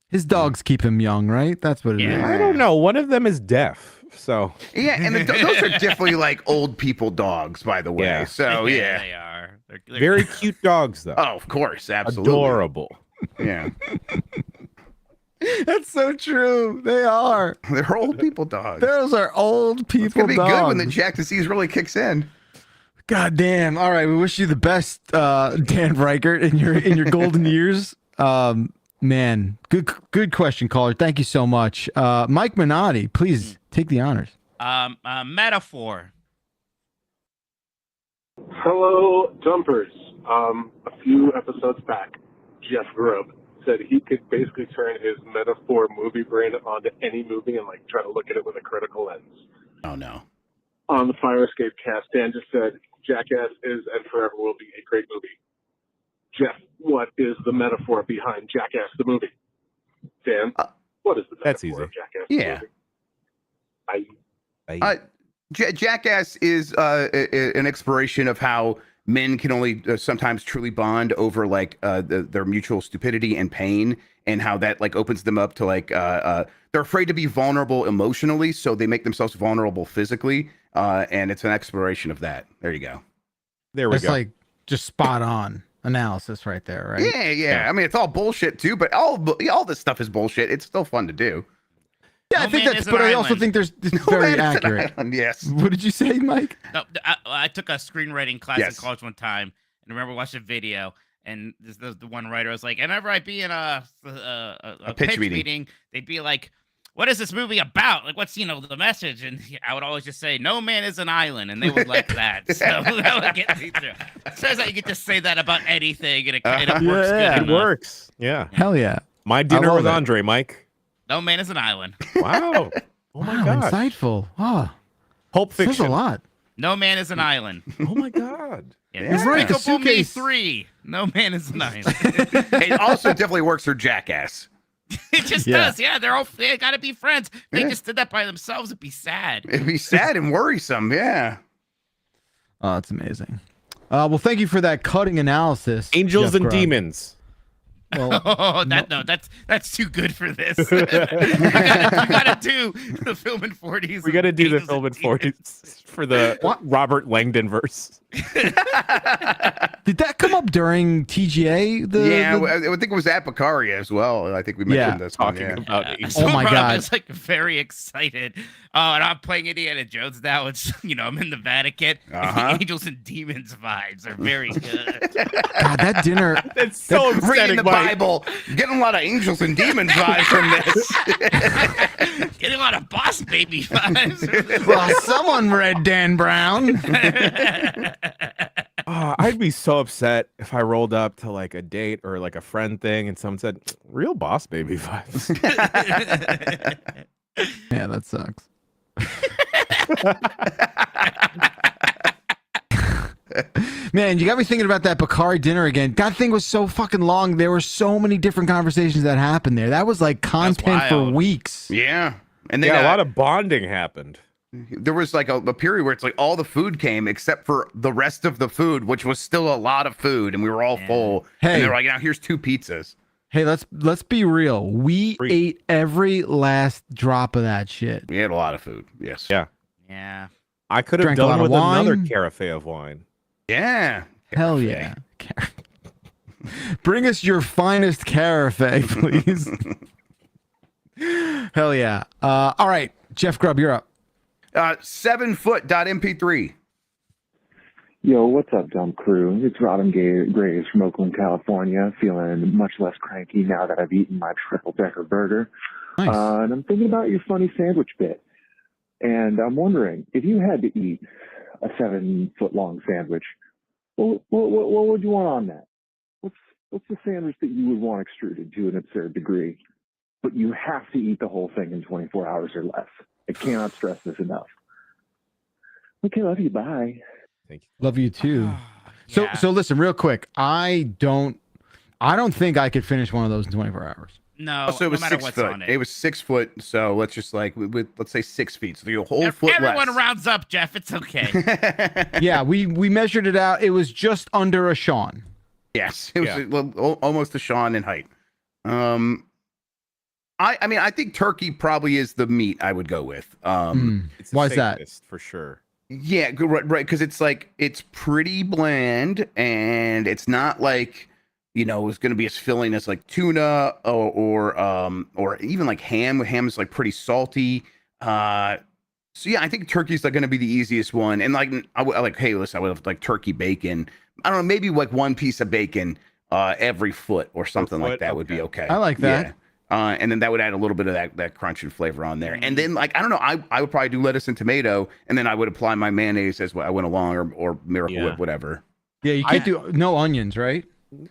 His dogs keep him young, right? That's what it is. Yeah. I don't know. One of them is deaf, so Yeah, and those are definitely like old people dogs, by the way. Yeah. So yeah. they are. They're very cute dogs though. Oh, of course, absolutely. Adorable. Yeah. That's so true. They are. They're old people dogs. Those are old people It's gonna be dogs. good when the Jack disease really kicks in. God damn. All right, we wish you the best, Dan Ryckert, in your golden years. Man, good question, caller. Thank you so much. Mike Minotti, please take the honors. Metaphor. Hello, Dumpers. A few episodes back, Jeff Grubb said he could basically turn his metaphor movie brain onto any movie and like try to look at it with a critical lens. Oh no. On the Fire Escape cast, Dan just said Jackass is and forever will be a great movie. Jeff, what is the metaphor behind Jackass the movie? Dan, what is the metaphor That's easy. of Jackass Yeah. the movie? Jackass is an exploration of how men can only sometimes truly bond over like their mutual stupidity and pain, and how that like opens them up to like they're afraid to be vulnerable emotionally, so they make themselves vulnerable physically, and it's an exploration of that. There you go. There we That's go. like just spot on analysis right there, right? Yeah. I mean, it's all bullshit too, but all this stuff is bullshit. It's still fun to do. Yeah, I No think man that's. is an But I also island. think it's very Man, it's an accurate. island, yes. What did you say, Mike? No, I took a screenwriting class Yes. in college one time, and I remember watching a video, and the one writer was like, whenever I'd be in a pitch pitch meeting. meeting, they'd be like, "What is this movie about? Like, what's the message?" And I would always just say, "No man is an island," and they would like that. So that would get me through. It says that you get to say that about anything, and it works Yeah, good It enough. works. Yeah. Hell yeah! My dinner love with it. Andre, Mike. No man is an island. Wow. Oh my Wow, god. insightful. Oh, Pulp says Fiction. a lot. No man is an island. Oh my god. Yeah. He's right, the Despicable Me suitcase. 3. No man is an island. It also definitely works for Jackass. It just Yeah. does. Yeah, they gotta be friends. If they just did that by themselves, it'd be sad. It'd be sad and worrisome. Yeah. Oh, that's amazing. Well, thank you for that cutting analysis. Angels Jeff and Grubb. Demons. Well, Oh, that's too good for this. we gotta do the film in 40s. We got to do the Angels film in and Demons. 40s for the Robert Langdon verse. did that come up during TGA? I think it was at Bakari as well. I think we mentioned this one. Talking Yeah. about Oh my Rob God. is like very excited. Oh, and I'm playing Indiana Jones now. It's I'm in the Vatican. Uh-huh. The Angels and Demons vibes are very good. God, that dinner. That's so Reading upsetting, the Mike. Bible, getting a lot of angels and demons vibes from this. Getting a lot of Boss Baby vibes. Well, someone read Dan Brown. Oh, I'd be so upset if I rolled up to like a date or like a friend thing and someone said, real Boss Baby vibes. Yeah, that sucks. Man, you got me thinking about that Bakari dinner again. That thing was so fucking long. There were so many different conversations that happened there. That was like content for wild. weeks. Yeah. And then Yeah, a lot of bonding happened. there was like a period where it's like all the food came except for the rest of the food, which was still a lot of food, and we were all full. Hey. And they're like, now here's 2 pizzas. Hey, let's be real. We ate every last drop of that shit. We had a lot of food. Yes. Yeah. Yeah. I could have Drank a lot done of with another wine. carafe of wine. Yeah. Hell yeah. Bring us your finest carafe, please. Hell yeah. All right, Jeff Grubb, you're up. 7foot.mp3. Yo, what's up, dumb crew? It's Robin Graves from Oakland, California, feeling much less cranky now that I've eaten my triple-decker burger. Nice. And I'm thinking about your funny sandwich bit. And I'm wondering, if you had to eat a 7-foot-long sandwich, what would you want on that? What's the sandwich that you would want extruded to an absurd degree? But you have to eat the whole thing in 24 hours or less. I cannot stress this enough. Okay, love you. Bye. Thank you. Love you too. Yeah. So listen, real quick. I don't think I could finish one of those in 24 hours. No, So it was no matter 6 what's foot. on It it. was 6 foot. So let's just like let's say 6 feet. So the whole foot Everyone less. rounds up, Jeff. It's okay. Yeah, we measured it out. It was just under a Sean. Yes, it was almost a Sean in height. I mean, I think turkey probably is the meat I would go with. It's the Why is that? safest, for sure? Yeah, right, because it's like it's pretty bland and it's not like it's going to be as filling as like tuna or even like ham. Ham is like pretty salty. So yeah, I think turkey's like going to be the easiest one. And like I would have like turkey bacon. I don't know, maybe like 1 piece of bacon every foot or something like that would be okay. I like that. Yeah. And then that would add a little bit of that crunch and flavor on there. And then like I don't know, I would probably do lettuce and tomato, and then I would apply my mayonnaise as I went along, or Miracle Whip, whatever. Yeah, you can't do no onions, right? No,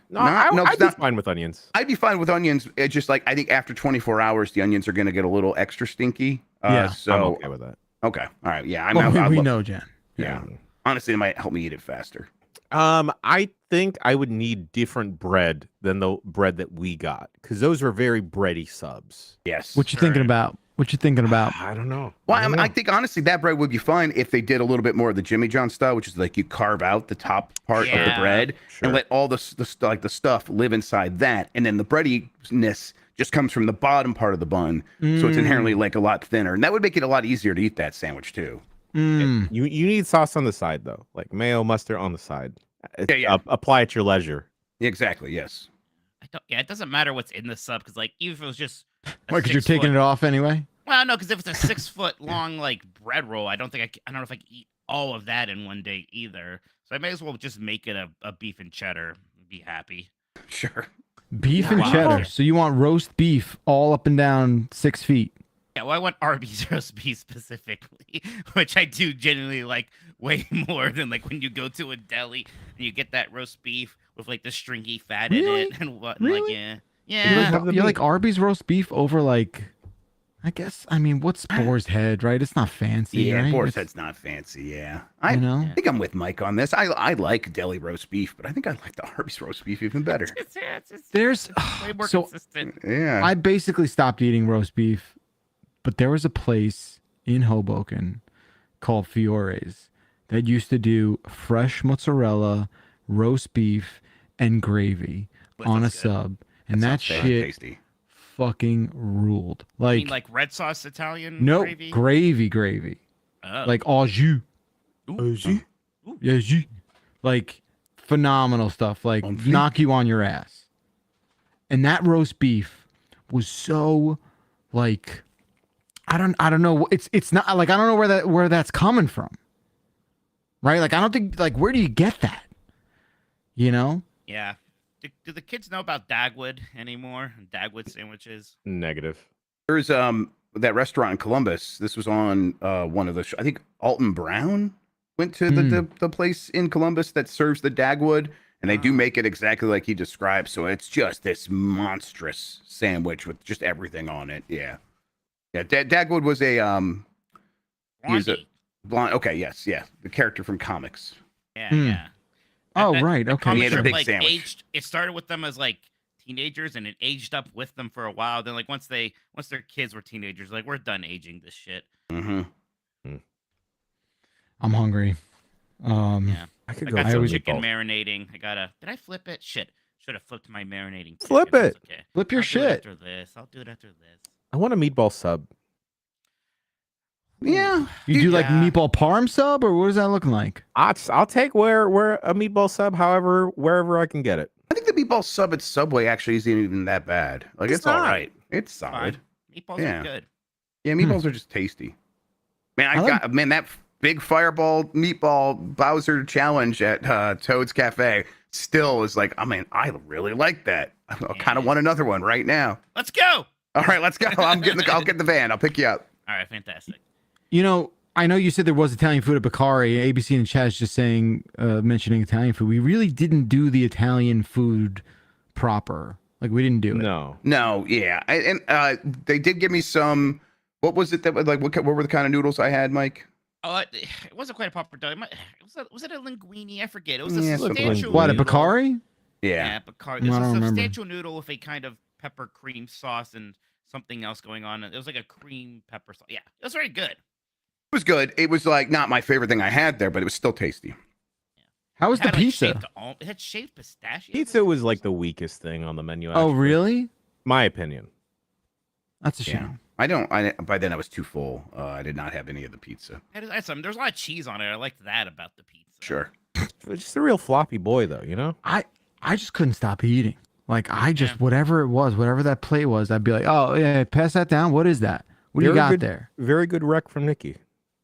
No, I'd it's be not- fine with onions. I'd be fine with onions. It's just like I think after 24 hours, the onions are going to get a little extra stinky. Yeah, So I'm okay with that. okay, all right, yeah. We know, Jen. Yeah. Honestly, it might help me eat it faster. I think I would need different bread than the bread that we got, because those were very bready subs. Yes. What you thinking about? What you thinking about? I don't know. Well, I don't I know. think honestly that bread would be fine if they did a little bit more of the Jimmy John style, which is like you carve out the top part of the Yeah, bread sure. and let all the stuff live inside that, and then the breadiness just comes from the bottom part of the bun, so it's inherently like a lot thinner, and that would make it a lot easier to eat that sandwich too. Mm. You need sauce on the side though, like mayo, mustard on the side. Yeah. Apply at your leisure. Exactly. Yes. It doesn't matter what's in the sub, because like even if it was just Why? Because you're taking it off anyway. Well, no, because if it's a 6 foot long like bread roll, I don't know if I can eat all of that in one day either. So I may as well just make it a beef and cheddar and be happy. Sure. Beef and Wow. cheddar. So you want roast beef all up and down 6 feet. Yeah, well, I want Arby's roast beef specifically, which I do genuinely like way more than like when you go to a deli and you get that roast beef with like the stringy fat Really? in it and what, Really? like You yeah. like, you like Arby's roast beef over like, I guess. I mean, what's Boar's Head, right? It's not fancy. Yeah. right? Boar's It's- Head's not fancy. Yeah. You know. I think I'm with Mike on this. I like deli roast beef, but I think I like the Arby's roast beef even better. It's There's way more so consistent. Yeah. I basically stopped eating roast beef, but there was a place in Hoboken called Fiore's that used to do fresh mozzarella, roast beef, and gravy on a That's good. sub. and that sounds very shit tasty. fucking ruled. You Like mean like red sauce Italian no gravy? gravy. Oh. Like au jus. Ooh. Yeah, jus. Like phenomenal stuff. Like On fleek. knock you on your ass. And that roast beef was so like I don't know. It's not like I don't know where that's coming from. Right? Like I don't think like where do you get that? You know? Yeah. Do the kids know about Dagwood anymore? Dagwood sandwiches? Negative. There's that restaurant in Columbus. This was on one of the I think Alton Brown went to the place in Columbus that serves the Dagwood, and they do make it exactly like he described. So it's just this monstrous sandwich with just everything on it. Yeah. Yeah, Dagwood was a he was a Blondie. blonde. Okay, yes, yeah, the character from comics. Yeah, Hmm. yeah. Oh, That- right. the Okay. comics He had a are, big like, sandwich. aged. It started with them as like teenagers, and it aged up with them for a while. Then, like once their kids were teenagers, like we're done aging this shit. Mm-hmm. I'm hungry. Yeah, I could I go got for some meatballs. chicken marinating. Did I flip it? Shit, should have flipped my marinating. chicken. Flip That's it. Okay. Flip your I'll do it shit. after this. I'll do it after this. I want a meatball sub. Yeah, You do like Yeah. meatball parm sub or what is that looking like? I'll take where a meatball sub, wherever I can get it. I think the meatball sub at Subway actually isn't even that bad. Like it's all not. right. It's solid. Fine. Meatballs Yeah. are good. Yeah, meatballs are just tasty. Man, I like- that big fireball meatball Bowser challenge at Toad's Cafe still is like, I mean, I really like that. I kind of want another one right now. Let's go. All right, let's go. I'll get the van. I'll pick you up. All right, fantastic. You know, I know you said there was Italian food at Bakari. ABC in the chat is just saying, mentioning Italian food. We really didn't do the Italian food proper. Like we didn't do it. No, yeah, they did give me some. What was it that like? What were the kind of noodles I had, Mike? Oh, it wasn't quite a proper dough. Was it a linguine? I forget. It was a Yeah, something like substantial. What, at noodle. Bakari? Yeah. Bakari. I There's a don't remember. substantial noodle with a kind of pepper cream sauce and something else going on. It was like a cream pepper sauce. Yeah, it was very good. It was good. It was like not my favorite thing I had there, but it was still tasty. How was It the had, like, pizza? it had shaved pistachios. Pizza was like the weakest thing on the menu. Oh, actually. really? My opinion. That's a Yeah. shame. By then I was too full. I did not have any of the pizza. I had some. There's a lot of cheese on it. I liked that about the pizza. Sure. Just a real floppy boy, though. You know. I just couldn't stop eating. Like I just Yeah. whatever it was, whatever that plate was, I'd be like, oh yeah, pass that down. What is that? What do you Very got good- there? Very good rec from Nikki.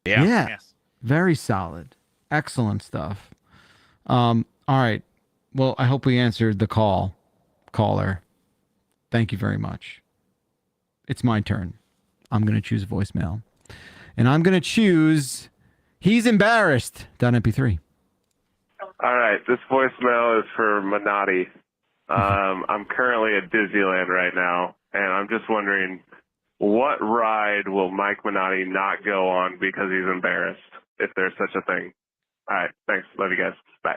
Yeah. Yes. Very solid. Excellent stuff. All right. Well, I hope we answered the caller. Thank you very much. It's my turn. I'm going to choose voicemail. And I'm going to choose He's Embarrassed. .mp3. All right, this voicemail is for Minotti. I'm currently at Disneyland right now, and I'm just wondering, what ride will Mike Minotti not go on because he's embarrassed, if there's such a thing? All right, thanks. Love you guys. Bye.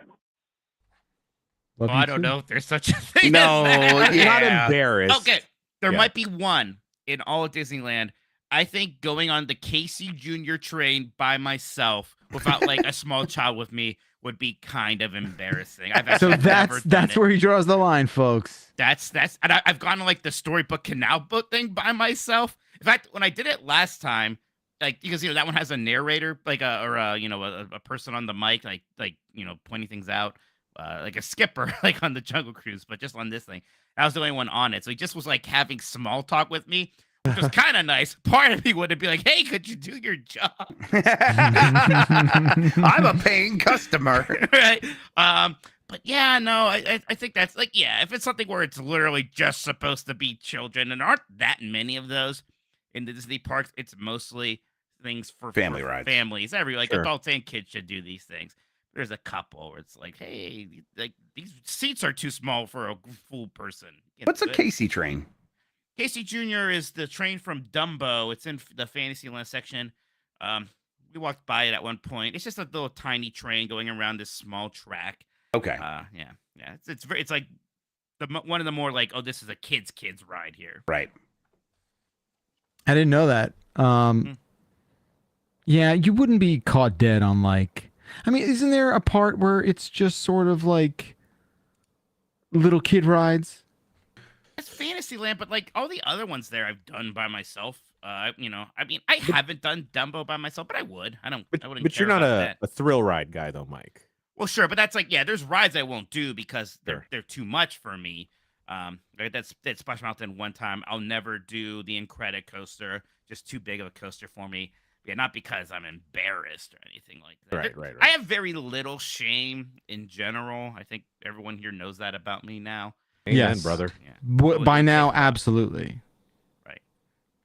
Love Well, you I don't too. know if there's such a thing. No, as that. yeah. Not embarrassed. Okay, there Yeah. might be one in all of Disneyland. I think going on the Casey Jr. train by myself without like a small child with me would be kind of embarrassing. I've So actually never done that's it. where he draws the line, folks. That's and I've gone to like the storybook canal boat thing by myself. In fact, when I did it last time, like because that one has a narrator, like a person on the mic, like pointing things out, like a skipper, like on the Jungle Cruise, but just on this thing, I was the only one on it, so he just was like having small talk with me, which was kind of nice. Part of me would be like, "Hey, could you do your job?" I'm a paying customer. Right? But yeah, no, I think that's like, yeah, if it's something where it's literally just supposed to be children, and aren't that many of those in the Disney parks, it's mostly things for Family rides. families. Sure. Adults and kids should do these things. There's a couple where it's like, hey, like these seats are too small for a full person. What's a Good. Casey train? Casey Jr. is the train from Dumbo. It's in the Fantasyland section. We walked by it at one point. It's just a little tiny train going around this small track. Okay. Yeah. It's like one of the more like, oh, this is a kids ride here. Right. I didn't know that. Yeah, you wouldn't be caught dead on like. I mean, isn't there a part where it's just sort of like little kid rides? That's Fantasyland, but like all the other ones there, I've done by myself. You know, I mean, I haven't done Dumbo by myself, but I would. I wouldn't. But care you're not about that. a thrill ride guy, though, Mike. Well, sure, but that's like, yeah, there's rides I won't do because Sure. they're too much for me. Like that's Splash Mountain one time. I'll never do the Incredicoaster, just too big of a coaster for me. Yeah, not because I'm embarrassed or anything like that. Right. I have very little shame in general. I think everyone here knows that about me now. Amen, Yes. brother. Yeah. By now, absolutely. Right.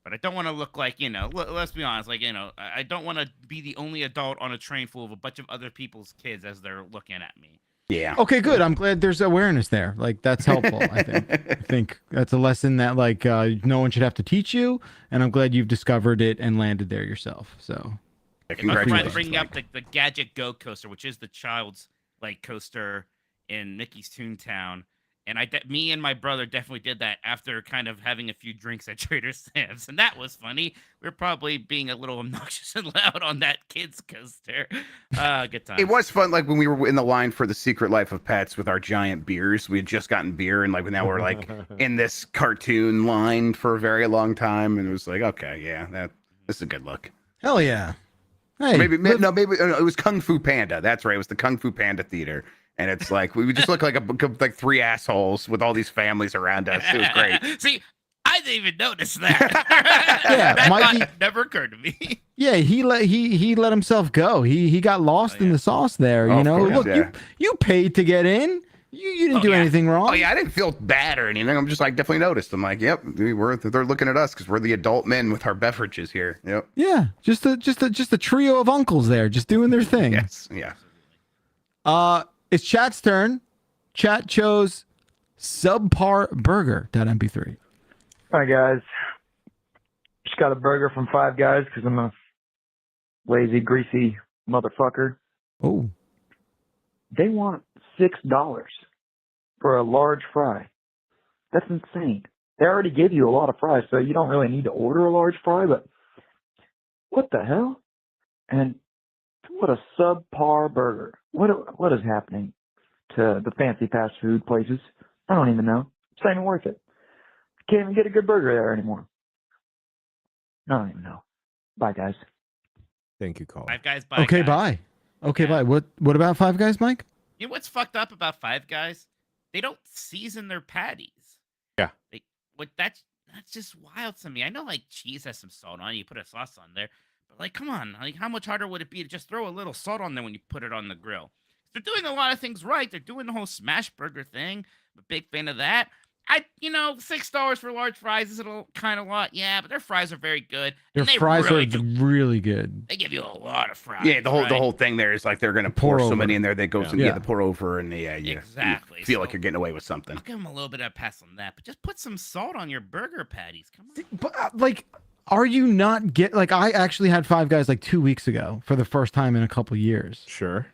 But I don't want to look like, you know, let's be honest, like, you know, I don't want to be the only adult on a train full of a bunch of other people's kids as they're looking at me. Yeah. Okay, good. I'm glad there's awareness there. Like that's helpful. I think that's a lesson that like no one should have to teach you, and I'm glad you've discovered it and landed there yourself. So, I'm Congratulations. bringing up the Gadget Go coaster, which is the child's like coaster in Mickey's Toontown. And me and my brother definitely did that after kind of having a few drinks at Trader Sam's, and that was funny. We were probably being a little obnoxious and loud on that kids coaster. Good time. It was fun, like when we were in the line for the Secret Life of Pets with our giant beers. We had just gotten beer, and like now we're like in this cartoon line for a very long time, and it was like, okay, yeah, this is a good look. hell yeah. Hey, Maybe it was Kung Fu Panda. That's right, it was the Kung Fu Panda Theater. And it's like we just look like three assholes with all these families around us. It was great. See, I didn't even notice that. Yeah, that Mikey- thought never occurred to me. Yeah, he let himself go. He got lost in the sauce there. Oh, you of know, course, look, yeah. you paid to get in. You didn't do anything wrong. Oh yeah, I didn't feel bad or anything. I'm just like definitely noticed. I'm like, yep, they're looking at us because we're the adult men with our beverages here. Yep. Yeah, just a trio of uncles there, just doing their thing. Yes. Yeah. It's chat's turn. Chat chose subpar burger.mp3. Hi guys. Just got a burger from Five Guys because I'm a lazy, greasy motherfucker. Oh, They want $6 for a large fry. That's insane. They already give you a lot of fries, so you don't really need to order a large fry, but what the hell? And what a subpar burger. What is happening to the fancy fast food places? I don't even know. It's not even worth it. Can't even get a good burger there anymore. I don't even know. Bye, guys. Thank you, Colin. Five Guys, bye. okay, guys. bye. Okay, Yeah. bye. What about Five Guys, Mike? You know what's fucked up about Five Guys? They don't season their patties. Yeah. That's just wild to me. I know like cheese has some salt on it, you put a sauce on there, but like, come on, like how much harder would it be to just throw a little salt on there when you put it on the grill? They're doing a lot of things right. They're doing the whole smash burger thing. I'm a big fan of that. $6 for large fries is a kind of lot, yeah, but their fries are very good. Their and they fries really are really good. They give you a lot of fries. Yeah, the right? whole thing there is like they're gonna Pour pour so over. many in there that goes Yeah. the pour over and you Exactly. feel like So- you're getting away with something. I'll give them a little bit of a pass on that, but just put some salt on your burger patties. Come on. But like, are you not I actually had Five Guys like 2 weeks ago for the first time in a couple years. Sure.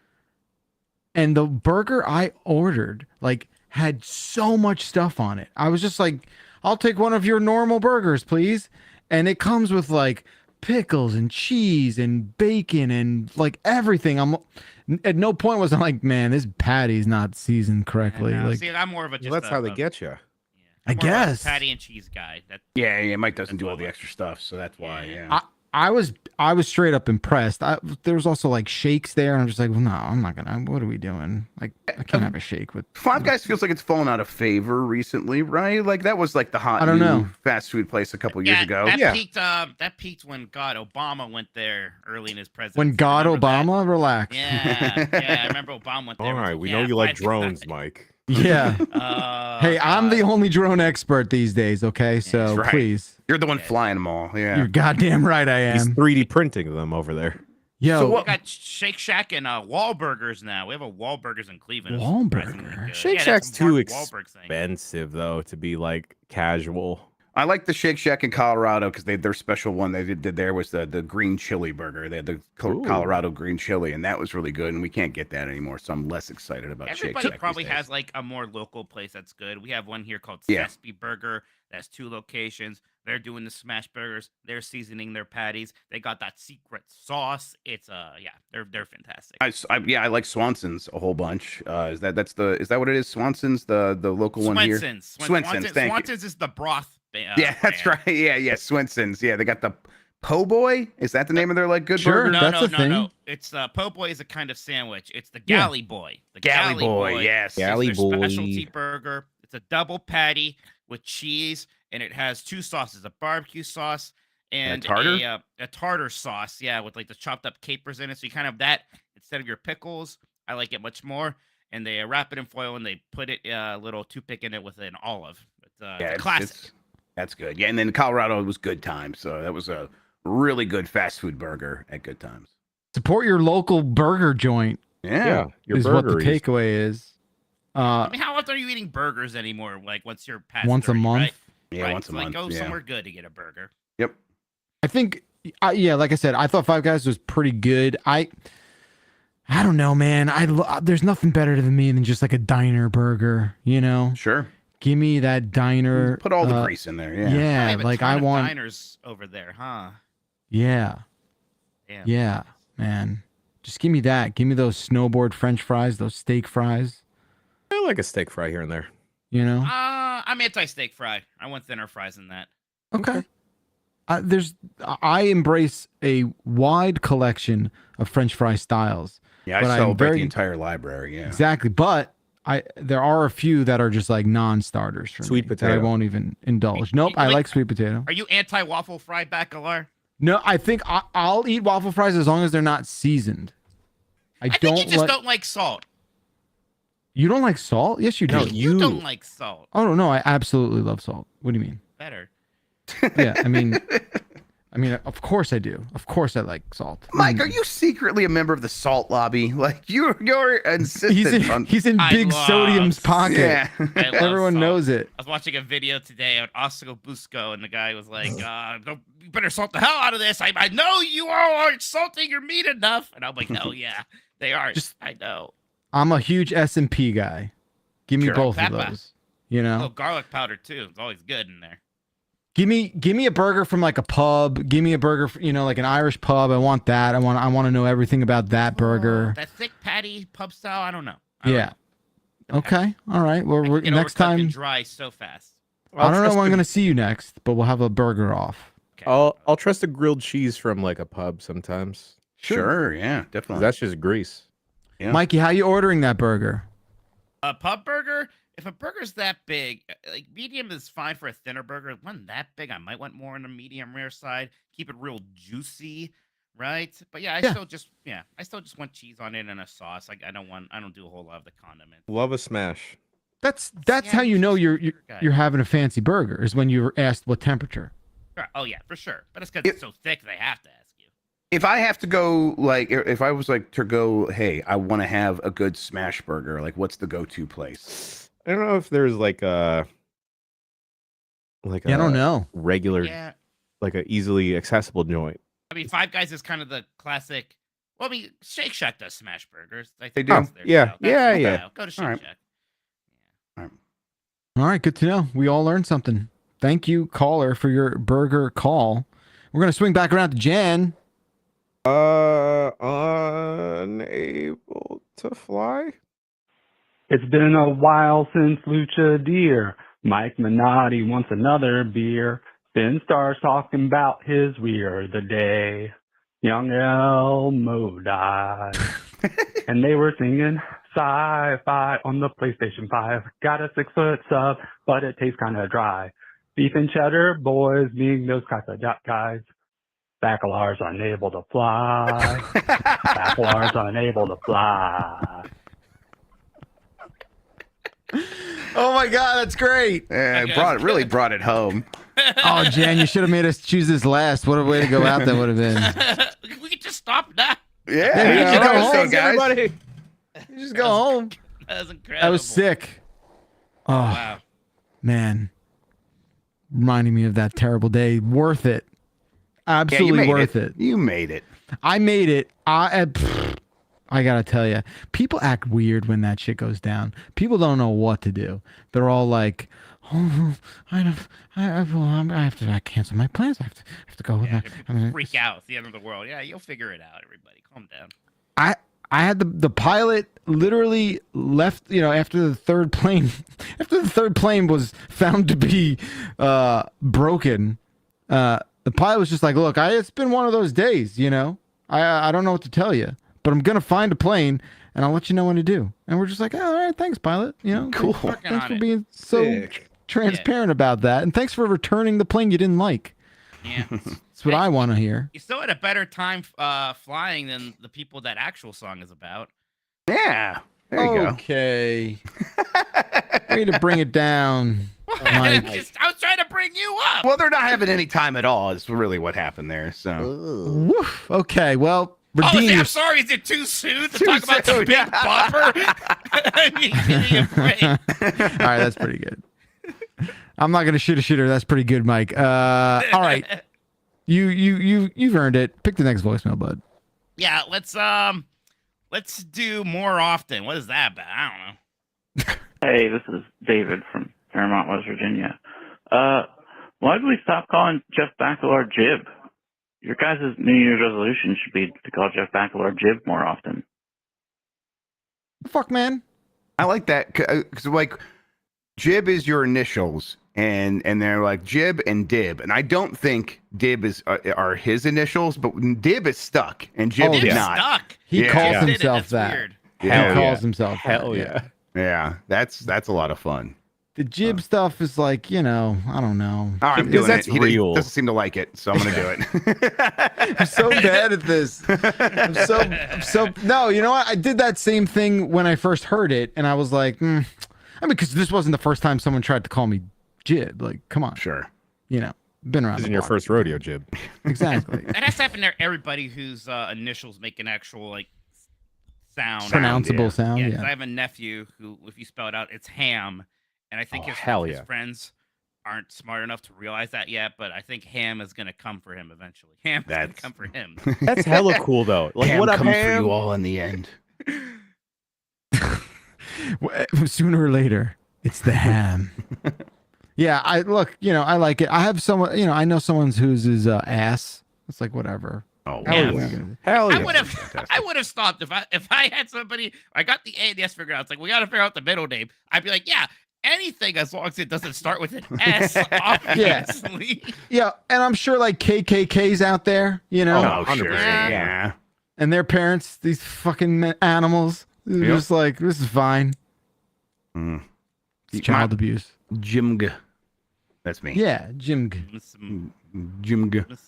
And the burger I ordered like had so much stuff on it. I was just like, I'll take one of your normal burgers, please. And it comes with like pickles and cheese and bacon and like everything. At no point was I like, man, this patty's not seasoned correctly. I know. Like, See, I'm more of a just Well, that's how they get you. I I'm more of a guess. patty and cheese guy. Yeah, Mike doesn't do all the extra stuff, so that's why. Yeah. I was straight up impressed. There was also like shakes there, and I'm just like, well, no, I'm not gonna. What are we doing? Like, I can't have a shake with Five Guys feels like it's fallen out of favor recently, right? Like that was like the hot I don't new know. fast food place a couple years ago. That peaked when Obama went there early in his presidency. when God Remember that? Obama relax. Yeah, I remember Obama went there. All right, It was we like, know you like Five drones, Guys. Mike. Yeah. Hey, I'm the God. only drone expert these days. Okay, so That's right. please, You're the one flying them all. Yeah. you're goddamn right. I He's am. 3D printing them over there. Yo, We got Shake Shack and Wahlburgers now. We have a Wahlburgers in Cleveland. It's Wahlburger? surprisingly good. Shake Yeah, Shack's that's too Mark Wahlberg thing. expensive though to be like casual. I like the Shake Shack in Colorado because their special one they did there was the green chili burger. They had the Colorado green chili, and that was really good. And we can't get that anymore, so I'm less excited about Shake Everybody Shack. probably has like a more local place that's good. We have one here called Sespe Burger. That's 2 locations. They're doing the smash burgers. They're seasoning their patties. They got that secret sauce. It's they're fantastic. I like Swanson's a whole bunch. Is that what it is? Swanson's the local one here. Swenson's. Swanson's is the broth. Yeah, that's right. Yeah. Swenson's. Yeah, they got the Po' Boy. Is that the name of their like good burger? No. It's Po' Boy is a kind of sandwich. It's the Galley Boy. The Galley Boy. Yes. Galley Boy. Specialty burger. It's a double patty with cheese, and it has 2 sauces: a barbecue sauce and a tartar sauce. Yeah, with like the chopped up capers in it. So you kind of that instead of your pickles. I like it much more. And they wrap it in foil and they put it a little toothpick in it with an olive. It's a classic. That's good. Yeah, and then Colorado was Good Times, so that was a really good fast food burger at Good Times. Support your local burger joint. Yeah, is what the takeaway is. I mean, how often are you eating burgers anymore? Like, what's your past? Once a month. Right? Yeah, right? once a month. Go somewhere good to get a burger. Yep. I think, like I said, I thought Five Guys was pretty good. I don't know, man. There's nothing better to me than just like a diner burger. You know? Sure. Give me that diner. Put all the grease in there. Yeah. Yeah, like I want diners over there, huh? Yeah. Damn. Yeah, man. Just give me that. Give me those snowboard French fries, those steak fries. I like a steak fry here and there. You know? I'm anti-steak fry. I want thinner fries than that. Okay. I embrace a wide collection of French fry styles. Yeah, I celebrate the entire library. Yeah. Exactly, but there are a few that are just like non-starters for sweet me potato. that I won't even indulge. Nope, I like sweet potato. Are you anti-waffle fry, Bacalar? No, I think I'll eat waffle fries as long as they're not seasoned. I think you just don't like salt. You don't like salt? Yes, you do. No, you don't like salt. Oh no, I absolutely love salt. What do you mean? Better. Yeah, I mean, of course I do. Of course I like salt. Mike, are you secretly a member of the salt lobby? Like you're insistent. He's in Big Sodium's pocket. Yeah. Everyone knows it. I was watching a video today on Oscar Busco, and the guy was like, "You better salt the hell out of this. I know you all aren't salting your meat enough." And I'm like, "No, yeah, they are. I know." I'm a huge S&P guy. Give me both of Pepper. those. You know, a little garlic powder too. It's always good in there. Give me a burger from like a pub. Give me a burger, like an Irish pub. I want that. I want to know everything about that burger. That thick patty pub style. I don't know. Yeah. Okay. All right. Well, we're next time. Dry so fast. I don't know when I'm gonna see you next, but we'll have a burger off. Okay. I'll trust a grilled cheese from like a pub sometimes. Sure. Yeah. Definitely. That's just grease. Yeah. Mikey, how you ordering that burger? A pub burger. If a burger's that big, like medium is fine for a thinner burger. One that big, I might want more on the medium rare side. Keep it real juicy, right? But yeah, I still just want cheese on it and a sauce. Like I don't do a whole lot of the condiments. Love a smash. That's how you know you're having a fancy burger is when you're asked what temperature. Sure. Oh yeah, for sure. But it's because it's so thick they have to ask you. If I have to go, like, if I was like to go, hey, I want to have a good smash burger. Like, what's the go-to place? I don't know if there's like a I don't know. Regular, like a easily accessible joint. I mean, Five Guys is kind of the classic. Well, I mean, Shake Shack does smash burgers. I think they do. that's their Yeah, style. yeah. Go to Shake Shack. All right, good to know. We all learned something. Thank you, caller, for your burger call. We're gonna swing back around to Jen. Unable to fly. It's been a while since Lucha Deer. Mike Minotti wants another beer. Ben starts talking about his we're the day. Young Elmo died. And they were singing sci-fi on the PlayStation 5. Got a 6-foot sub, but it tastes kind of dry. Beef and cheddar boys being those kinds of guys. Bacalar's unable to fly. Bacalar's unable to fly. Oh my God, that's great! Really brought it home. Oh, Jan, you should have made us choose this last. What a way to go out that would have been. We could just stop now. Yeah, you should go home, guys. everybody. You just go home. That was incredible. That was sick. Oh, Wow. man. reminding me of that terrible day. Worth it. Absolutely worth it. You made it. I made it. I gotta tell you, people act weird when that shit goes down. People don't know what to do. They're all like, "Oh, I have to cancel my plans. I have to go with that." Freak out. It's the end of the world. Yeah, you'll figure it out. Everybody, calm down. I had the pilot literally left. After the third plane, after the third plane was found to be broken. The pilot was just like, "Look, it's been one of those days. I don't know what to tell you." But I'm gonna find a plane, and I'll let you know when to do. And we're just like, all right, thanks, pilot. Cool. Thanks for being so transparent about that, and thanks for returning the plane you didn't like. Yeah, that's what I want to hear. You still had a better time flying than the people that actual song is about. Yeah, there you go. Okay, way to bring it down. I was trying to bring you up. Well, they're not having any time at all. Is really what happened there. So, woof. Okay, well. I'm sorry. Is it too soon to talk about the big bumper? Give me a break. All right, that's pretty good. I'm not gonna shoot a shooter. That's pretty good, Mike. All right, you've earned it. Pick the next voicemail, bud. Yeah, let's do more often. What is that about? I don't know. Hey, this is David from Fairmont, West Virginia. Why did we stop calling Jeff Bakalar Jib? Your guys' New Year's resolution should be to call Jeff Bakalar Jib more often. Fuck, man. I like that because like Jib is your initials, and they're like Jib and Dib, and I don't think Dib are his initials, but Dib is stuck and Jib is not. Stuck. He calls himself that. Weird. He calls himself. Hell yeah. Yeah, that's a lot of fun. The Jib stuff is like, I don't know. All right, I'm doing that's it. He real. doesn't seem to like it, so I'm gonna do it. I'm so bad at this. I'm so no, you know what? I did that same thing when I first heard it, and I was like, because this wasn't the first time someone tried to call me Jib. Like, come on. Sure. Been around. This isn't your first rodeo, Jib. Exactly. That has to happen to everybody whose initials make an actual sound. Pronounceable sound. Yeah, Yeah. 'cause I have a nephew who, if you spell it out, it's Ham. And I think his friends aren't smart enough to realize that yet, but I think Ham is going to come for him eventually. Ham is going to come for him. That's hella cool, though. Like, Ham what up, comes Ham? for you all in the end. Sooner or later, it's the Ham. Yeah, I like it. I have someone, I know someone whose is ass. It's like whatever. Oh, hell yeah. I would have stopped if I had somebody. I got the A and the S figured out. It's like we got to figure out the middle name. I'd be like, yeah. Anything as long as it doesn't start with an S, obviously. Yeah, and I'm sure like KKK's out there, Oh, sure. Yeah. And their parents, these fucking animals, they're just like, this is fine. It's child abuse. Jimg. That's me. Yeah, Jimg. Jimg.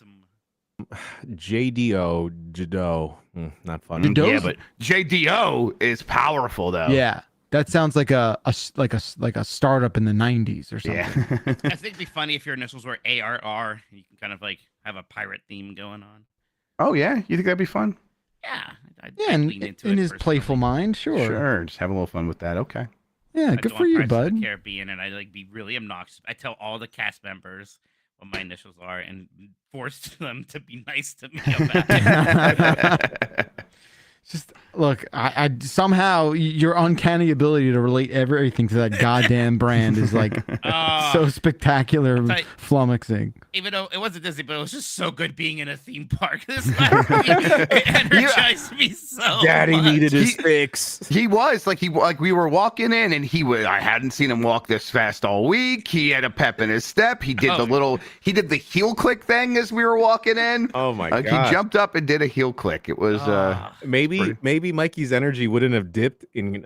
JDO, Jado. Not funny. Yeah, but JDO is powerful though. Yeah. That sounds like a startup in the 90s or something. Yeah. I think it'd be funny if your initials were ARR. You can kind of have a pirate theme going on. Oh yeah, you think that'd be fun? Yeah. I'd and lean into in it his playful mind, sure. Sure, just have a little fun with that. Okay. Yeah, I'd good go for on you, Pirates of bud. the Caribbean, and I'd be really obnoxious. I tell all the cast members what my initials are and force them to be nice to me about it. Just look, I somehow your uncanny ability to relate everything to that goddamn brand is like so spectacular, flummoxing. Even though it wasn't Disney, but it was just so good being in a theme park this last week. It energized me so Daddy much. needed his fix. He was like we were walking in, and I hadn't seen him walk this fast all week. He had a pep in his step. He did the heel click thing as we were walking in. Oh my god! He jumped up and did a heel click. It was maybe Mikey's energy wouldn't have dipped in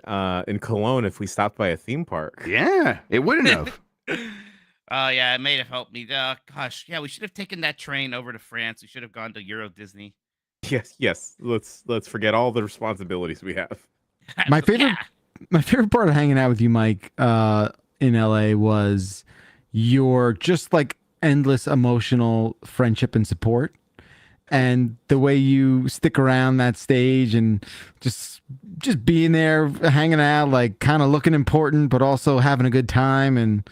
Cologne if we stopped by a theme park. Yeah, it wouldn't have. Yeah, it may have helped me. Gosh, yeah, we should have taken that train over to France. We should have gone to Euro Disney. Yes. Let's forget all the responsibilities we have. My favorite part of hanging out with you, Mike, in LA was your just like endless emotional friendship and support. And the way you stick around that stage and just being there, hanging out, like kind of looking important, but also having a good time. And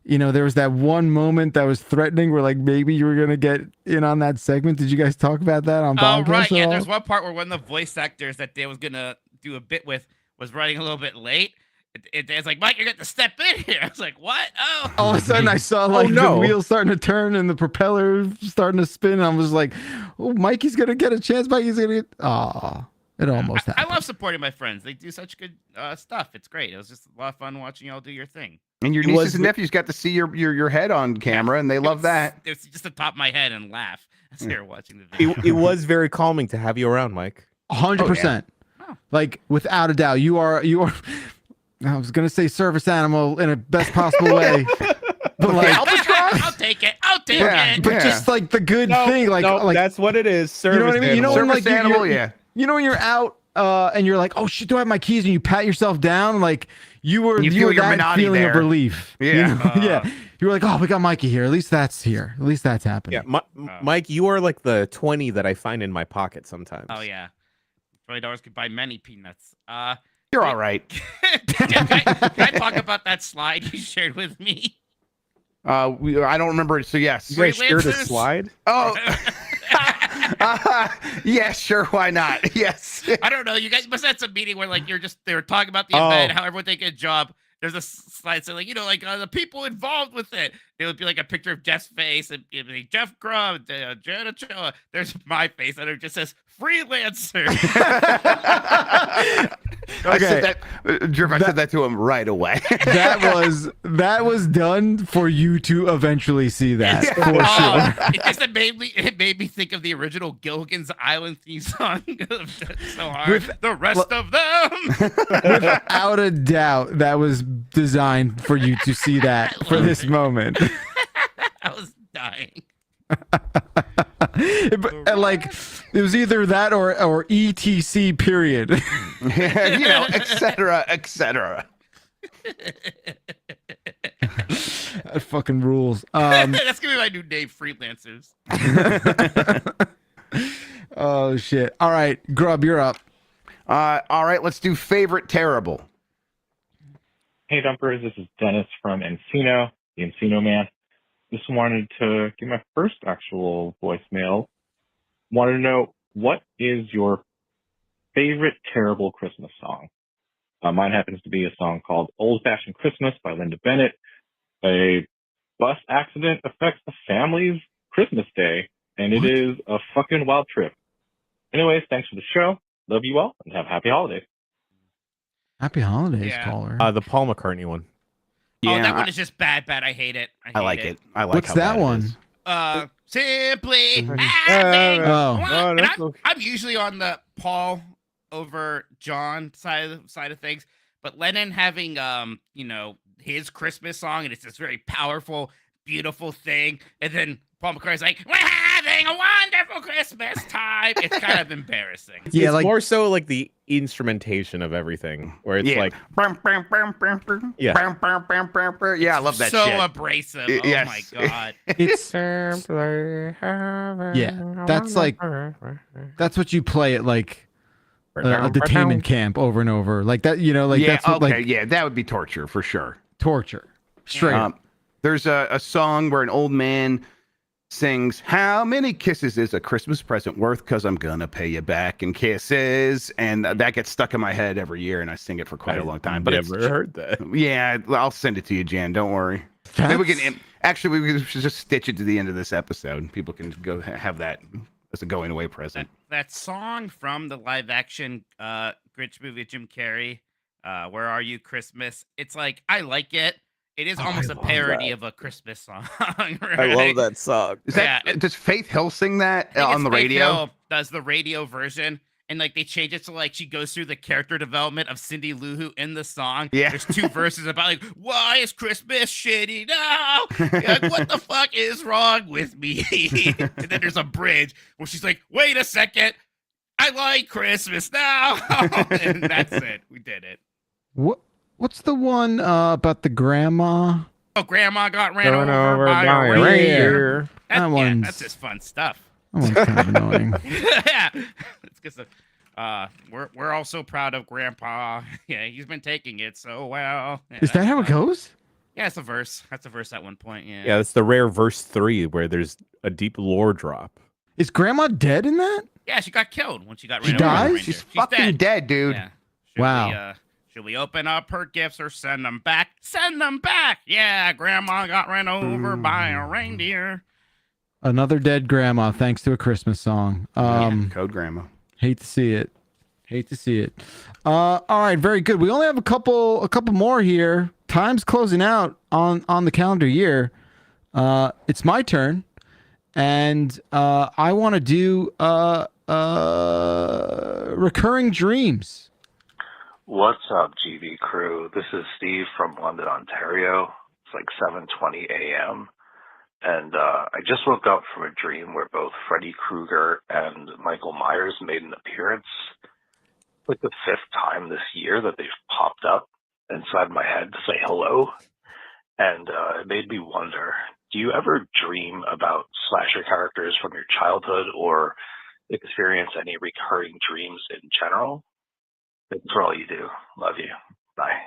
there was that one moment that was threatening where like maybe you were gonna get in on that segment. Did you guys talk about that on Oh, Bombcast right. at Yeah, all? there's one part where one of the voice actors that Dan was going to do a bit with was running a little bit late. And Dan's like, Mike, you're going to step in here. I was like, what? Oh. All of a sudden, I saw like no. the wheels starting to turn and the propeller starting to spin. And I was like, "Oh, Mikey's gonna get a chance. Mikey's gonna get." Oh, it almost I happened. love supporting my friends. They do such good stuff. It's great. It was just a lot of fun watching y'all do your thing. And your nieces and nephews got to see your head on camera, and they love that. It was just to top my head and laugh as they were watching the video. It was very calming to have you around, Mike. 100%. Like without a doubt, you are. I was gonna say service animal in a best possible way, but like I'll take it. I'll take it. but just like the good thing, like that's what it is. Service you know what I mean? You know when Service like animal, you know when you're out and you're like, oh shit, do I have my keys? And you pat yourself down, like you were feel your that Menotti feeling of there. relief. Yeah. Yeah. You were like, oh, we got Mikey here. At least that's here. At least that's happening. Yeah, Mike, you are like the 20 that I find in my pocket sometimes. Oh yeah, $20 could buy many peanuts. You're all right. Can I talk about that slide you shared with me? I don't remember it, so yes. You guys shared a slide? Oh. Yeah, sure. Why not? Yes. I don't know. You guys must have had some meeting where like they were talking about the event, how everyone take a job. There's a slide saying like, the people involved with it. It would be like a picture of Jeff's face and it'd be Jeff Grubb, Jenna Choa. There's my face and it just says freelancer. I said that, I said that to him right away. that was done for you to eventually see that for sure. It made me think of the original Gilligan's Island theme song. So hard. The rest of them. Without a doubt, that was designed for you to see that for this moment. I was dying. Like it was either that or ETC period. etc. etc. That fucking rules. That's gonna be my new name, freelancers. Oh shit. All right, Grub, you're up. All right, let's do favorite terrible. Hey Dumpers, this is Dennis from Encino, the Encino Man. Just wanted to give my first actual voicemail. Wanted to know, what is your favorite terrible Christmas song? Mine happens to be a song called Old Fashioned Christmas by Linda Bennett. A bus accident affects the family's Christmas day, and it is a fucking wild trip. Anyways, thanks for the show. Love you all, and have happy holidays. Happy holidays, caller. The Paul McCartney one. Yeah, that one is just bad. I hate it. I like it. I like What's how that bad one? it is. Simply having one. that's And I'm usually on the Paul over John side of things, but Lennon having his Christmas song, and it's this very powerful, beautiful thing, and then Paul McCartney's like, "We're having a wonderful Christmas time." It's kind of embarrassing. Yeah, it's like more so like the instrumentation of everything, where it's like, yeah, I love that so shit. abrasive. Yes. Oh my god. it's that's what you play at like a detainment camp over and over, like that. That's what, that would be torture for sure. Torture, straight up. There's a song where an old man sings, "How many kisses is a Christmas present worth? 'Cause I'm gonna pay you back in kisses," and that gets stuck in my head every year, and I sing it for quite a long time. But never heard that. Yeah, I'll send it to you, Jan. Don't worry. Maybe we can actually we should just stitch it to the end of this episode. People can go have that as a going away present. That song from the live action Grinch movie with Jim Carrey, "Where Are You Christmas?" It's like, I like it. It is almost a parody of a Christmas song. Right? I love that song. Is that does Faith Hill sing that on the radio? Faith Hill does the radio version, and like they change it to like she goes through the character development of Cindy Lou Who in the song. Yeah. There's two verses about like, why is Christmas shitty now? Like, what the fuck is wrong with me? And then there's a bridge where she's like, wait a second, I like Christmas now. And that's it. We did it. What's the one about the grandma? Oh, grandma got ran over by a reindeer. That's just fun stuff. That one's kind of annoying. Yeah, it's because we're all so proud of Grandpa. Yeah, he's been taking it so well. Yeah, Is that how it goes? Yeah, it's a verse. That's a verse at one point. Yeah. Yeah, that's the rare verse 3 where there's a deep lore drop. Is Grandma dead in that? Yeah, she got killed when she got She ran over by the dies? reindeer. She's fucking dead, dude. Yeah. Wow. Should we open up her gifts or send them back? Send them back. Yeah, Grandma got ran over by a reindeer. Another dead grandma, thanks to a Christmas song. Code Grandma. Hate to see it. Hate to see it. All right, very good. We only have a couple more here. Time's closing out on the calendar year. It's my turn, and I want to do recurring dreams. What's up, GB crew? This is Steve from London, Ontario. It's like 7:20 a.m. And I just woke up from a dream where both Freddy Krueger and Michael Myers made an appearance. Like the 5th time this year that they've popped up inside my head to say hello. And it made me wonder, do you ever dream about slasher characters from your childhood or experience any recurring dreams in general? Thanks for all you do. Love you. Bye.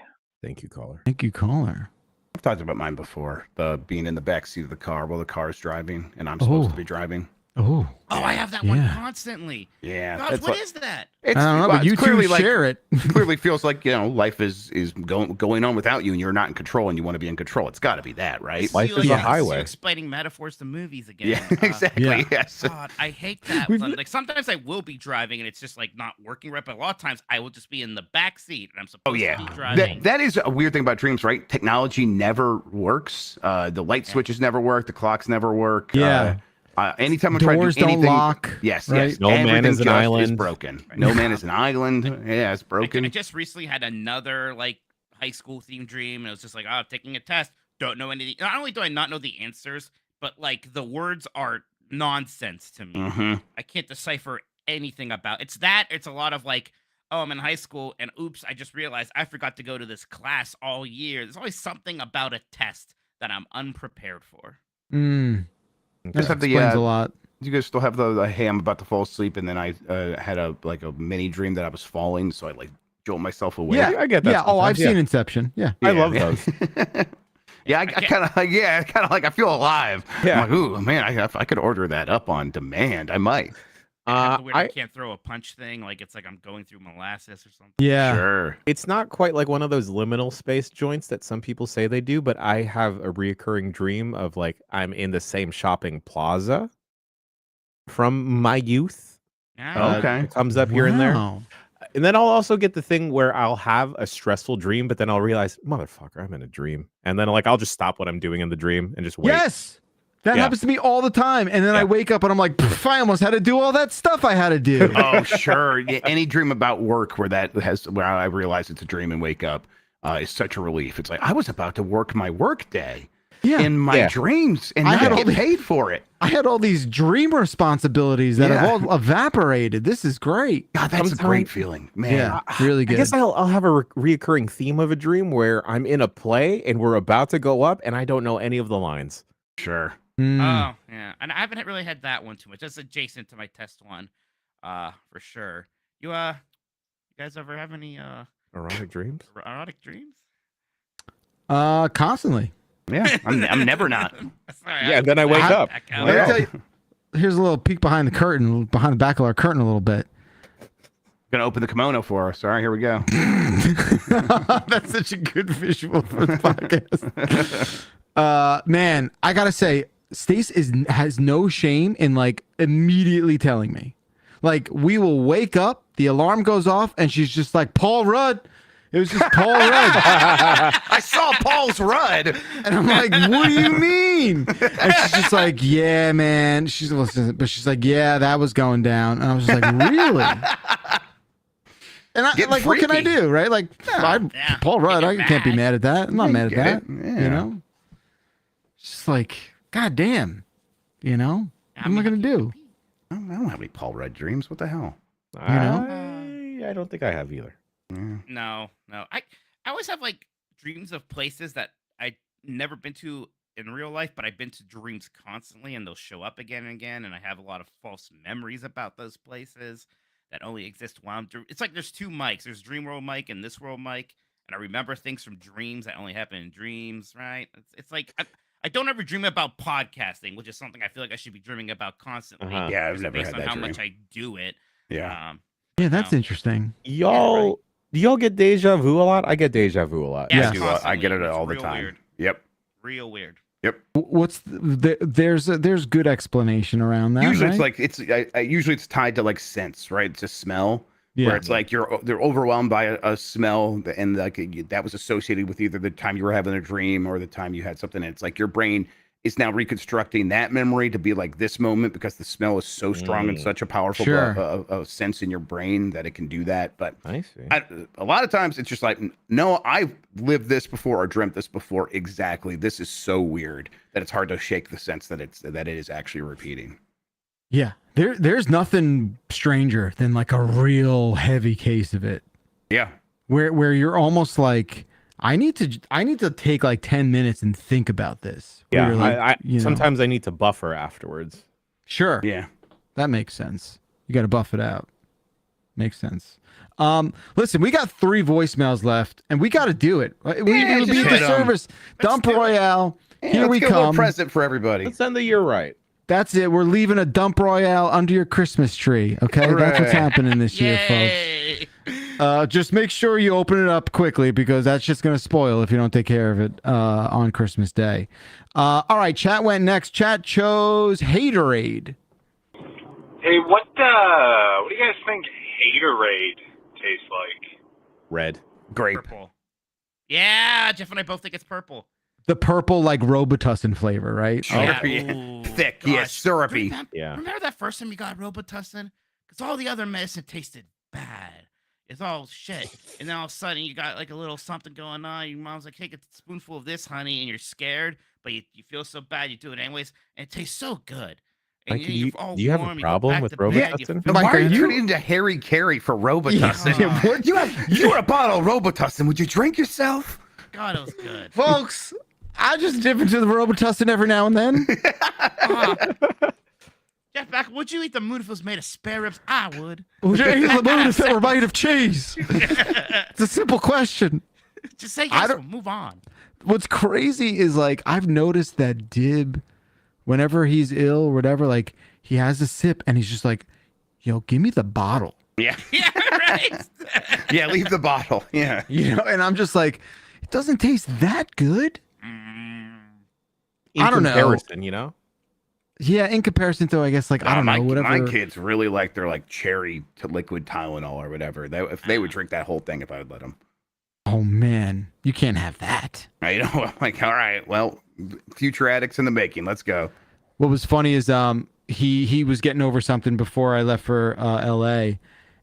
Thank you, caller. Thank you, caller. I've talked about mine before. The being in the back seat of the car while the car's driving and I'm supposed to be driving. Oh, I have that one constantly. Yeah. Gosh, what is that? It's, I don't know, but you clearly two share it. Clearly feels like, life is going on without you and you're not in control and you want to be in control. It's got to be that, right? Life is a highway. Explaining metaphors to movies again. Yeah, exactly. Yeah. Yes. God, I hate that. Like sometimes I will be driving and it's just like not working right, but a lot of times I will just be in the back seat and I'm supposed to be driving. That is a weird thing about dreams, right? Technology never works. The light switches never work. The clocks never work. Yeah. Anytime I'm trying to Doors do don't anything, lock, yes, right? yes. No man Everything is an just island. broken. No man is an island. Yeah, it's broken. I just recently had another like high school themed dream and it was just like, taking a test, don't know anything. Not only do I not know the answers, but like the words are nonsense to me. I can't decipher anything about it's a lot of like, oh, I'm in high school and oops, I just realized I forgot to go to this class all year. There's always something about a test that I'm unprepared for. Just have explains a lot. You guys still have the hey, I'm about to fall asleep, and then I had a mini dream that I was falling, so I like jolt myself awake. Yeah, I get that. Yeah. Oh, I've sometimes, seen Inception. Yeah. I love those. Yeah, I kind of I feel alive. Yeah. I'm like, ooh, man, I could order that up on demand. I might. I can't throw a punch thing. Like it's like I'm going through molasses or something. Yeah. Sure. It's not quite like one of those liminal space joints that some people say they do, but I have a reoccurring dream of like I'm in the same shopping plaza from my youth. Okay. It comes up here and there. Wow. And then I'll also get the thing where I'll have a stressful dream, but then I'll realize, motherfucker, I'm in a dream. And then like I'll just stop what I'm doing in the dream and just wait. Yes. That happens to me all the time. And then I wake up and I'm like, I almost had to do all that stuff I had to do. Oh, sure. Yeah, any dream about work where I realize it's a dream and wake up is such a relief. It's like I was about to work my work day in my dreams and not get paid for it. I had all these dream responsibilities that have all evaporated. This is great. God, that's a great feeling, man. Yeah, really good. I guess I'll have a reoccurring theme of a dream where I'm in a play and we're about to go up and I don't know any of the lines. Sure. Oh, yeah. And I haven't really had that one too much. That's adjacent to my test one, for sure. You guys ever have any erotic dreams? Erotic dreams? Constantly. Yeah, I'm never not. Sorry, yeah, then I wake up. Let me tell you, here's a little peek behind the curtain, behind the back of our curtain a little bit. Gonna open the kimono for us. All right, here we go. That's such a good visual for the podcast. Man, I gotta say, Stace has no shame in like immediately telling me. Like we will wake up, the alarm goes off, and she's just like, Paul Rudd. It was just Paul Rudd. I saw Paul's Rudd. And I'm like, what do you mean? And she's just like, yeah, man. She's like, yeah, that was going down. And I was just like, really? And I, like, what can I do, right? Like, Paul Rudd, I can't be mad at that. I'm not mad at that. You know? It's just like, God damn. You know? What am I going to do? I don't have any Paul Rudd dreams. What the hell? I don't think I have either. No. I always have like dreams of places that I never been to in real life, but I've been to dreams constantly, and they'll show up again and again. And I have a lot of false memories about those places that only exist while I'm. It's like there's two Mikes. There's Dream World Mike and This World Mike, and I remember things from dreams that only happen in dreams, right? It's like I don't ever dream about podcasting, which is something I feel like I should be dreaming about constantly. Yeah, I've just never based had on that how dream. much I do it. Yeah. Yeah, that's interesting. Y'all, do y'all get deja vu a lot? I get deja vu a lot. Yeah, I do. I get it all the real time. weird. Yep. Real weird. Yep. What's there's good explanation around that. Usually right? it's like usually it's tied to like sense, right? It's a smell. Yeah. Where it's like they're overwhelmed by a smell, and like that was associated with either the time you were having a dream or the time you had something. And it's like your brain is now reconstructing that memory to be like this moment because the smell is so strong and such a powerful sense in your brain that it can do that. But I see. A lot of times it's just like, no, I've lived this before or dreamt this before. Exactly. This is so weird that it's hard to shake the sense that it is actually repeating. Yeah. There's nothing stranger than like a real heavy case of it. Yeah. Where you're almost like, I need to take like 10 minutes and think about this. Yeah, like, I sometimes I need to buffer afterwards. Sure. Yeah. That makes sense. You got to buff it out. Makes sense. Listen, we got 3 voicemails left, and we got to do it. It would be a disservice. Dump Royale. Here we get a little come. present for everybody. Let's end the year right. That's it. We're leaving a Dump Royale under your Christmas tree. Okay, that's what's happening this year, folks. Just make sure you open it up quickly because that's just going to spoil if you don't take care of it on Christmas Day. All right, chat went next. Chat chose Haterade. Hey, what do you guys think Haterade tastes like? Red. Grape. Purple. Yeah, Jeff and I both think it's purple. The purple, like Robitussin flavor, right? Yeah. Ooh, thick, yes, syrupy. Remember that first time you got Robitussin? Because all the other medicine tasted bad. It's all shit. And then all of a sudden you got like a little something going on. Your mom's like, hey, get a spoonful of this, honey. And you're scared, but you feel so bad. You do it anyways. And it tastes so good. And Mike, you're do all you have warm, a you go problem back with to bed, you Robitussin? feel Why are good. you turning into Harry Carey for Robitussin? Yeah. You want a bottle of Robitussin? Would you drink yourself? God, it was good. Folks, I just dip into the Robitussin every now and then. Jeff, back, would you eat the moon if it was made of spare ribs? I would. Would you eat the moon if it were made of cheese? It's a simple question. Just say yes, we'll move on. What's crazy is like I've noticed that Dib, whenever he's ill or whatever, like he has a sip and he's just like, yo, give me the bottle. Yeah. Yeah, right. Yeah, leave the bottle. Yeah. You know, and I'm just like, it doesn't taste that good. In I don't know. comparison, you know? Yeah, in comparison to, I guess, like, I don't know, whatever. My kids really like their like cherry to liquid Tylenol or whatever. If they would drink that whole thing, if I would let them. Oh man, you can't have that. I know. I'm like, all right, well, future addicts in the making. Let's go. What was funny is he was getting over something before I left for LA,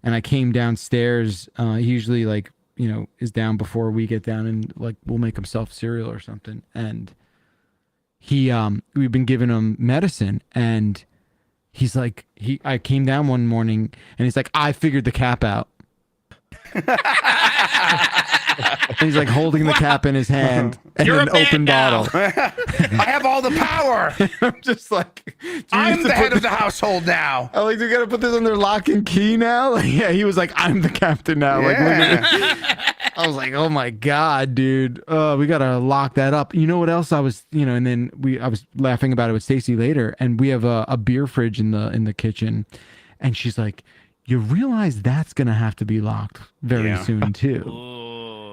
and I came downstairs. He usually like is down before we get down, and like we'll make himself cereal or something. And we've been giving him medicine, and he's like I came down one morning, and he's like, I figured the cap out. And he's like holding the cap in his hand and You're an a man open now. bottle. I have all the power. I'm just like, I'm the head of the household now. I'm like, do we gotta put this under lock and key now? Like, yeah, he was like, I'm the captain now. Like, look at I was like, oh my god, dude. We gotta lock that up. You know what else I was, and then I was laughing about it with Stacy later, and we have a beer fridge in the kitchen, and she's like, you realize that's gonna have to be locked very soon too.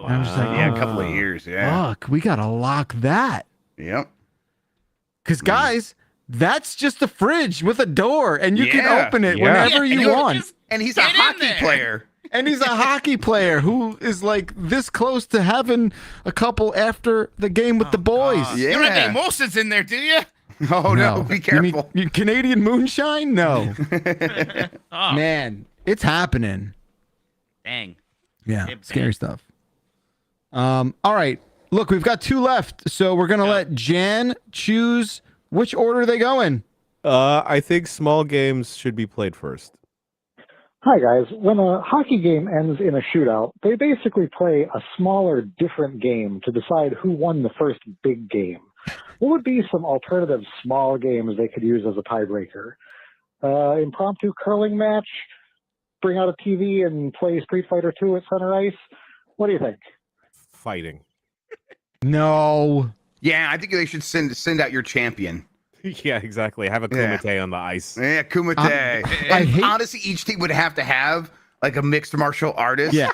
And I was just like, a couple of years, fuck, we gotta lock that. Yep. Because guys, that's just a fridge with a door, and you can open it whenever you want. And he's a hockey player. And he's a hockey player who is like this close to having a couple after the game with the boys. You don't have any Molson's in there, do you? Oh no, be careful. You Canadian moonshine? No. Oh. Man, it's happening. Dang. Yeah, scary stuff. All right. Look, we've got 2 left, so we're gonna let Jan choose which order they go in. I think small games should be played first. Hi, guys. When a hockey game ends in a shootout, they basically play a smaller, different game to decide who won the first big game. What would be some alternative small games they could use as a tiebreaker? Impromptu curling match? Bring out a TV and play Street Fighter 2 at center ice? What do you think? fighting. No. Yeah, I think they should send out your champion. Yeah, exactly. Have a Kumite on the ice. Yeah, Kumite. I hate- honestly, each team would have to have like a mixed martial artist. Yeah.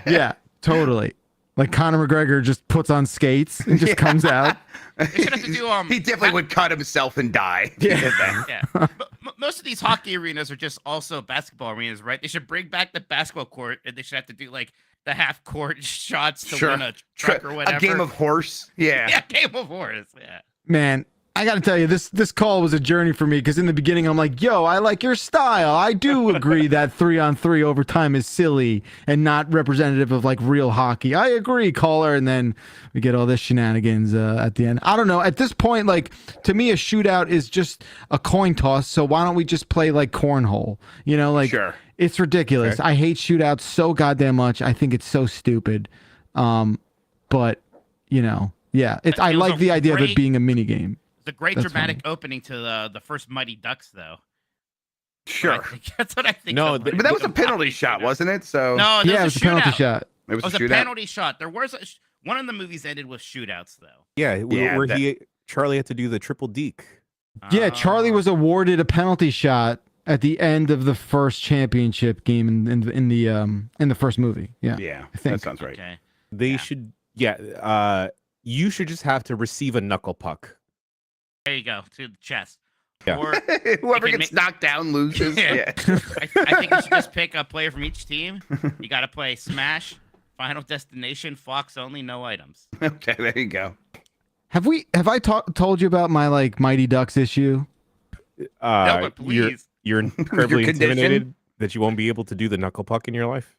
Yeah, totally. Like Conor McGregor just puts on skates and just comes out. They should have to do He definitely would cut himself and die. Yeah. But most of these hockey arenas are just also basketball arenas, right? They should bring back the basketball court, and they should have to do like the half court shots to win a truck or whatever. A game of horse. Yeah. Yeah, game of horse. Yeah. Man, I got to tell you, this call was a journey for me because in the beginning, I'm like, yo, I like your style. I do agree that 3-on-3 overtime is silly and not representative of like real hockey. I agree, caller. And then we get all this shenanigans at the end. I don't know. At this point, like, to me, a shootout is just a coin toss. So why don't we just play like cornhole? You know, like, it's ridiculous. Okay. I hate shootouts so goddamn much. I think it's so stupid. But, you know, yeah, I like the idea of it being a mini game. It's a great That's dramatic funny. opening to the first Mighty Ducks, though. Sure. That's what I think. No, but that was a penalty shot, wasn't it? So No, Yeah, it was a penalty shootout. shot. It was It was a a shootout. penalty shot. There was one of the movies ended with shootouts, though. Yeah, where Charlie had to do the triple deke. Yeah, Charlie was awarded a penalty shot at the end of the first championship game in the first movie. Yeah, Yeah, I think that sounds right. Okay. They should. Yeah, you should just have to receive a knuckle puck. There you go, to the chest. Yeah. Or Whoever you can gets knocked down loses. Yeah. I think you should just pick a player from each team. You got to play Smash, Final Destination, Fox only, no items. Okay, there you go. Have I told you about my like Mighty Ducks issue? but please. You're incredibly Your condition? intimidated that you won't be able to do the knuckle puck in your life.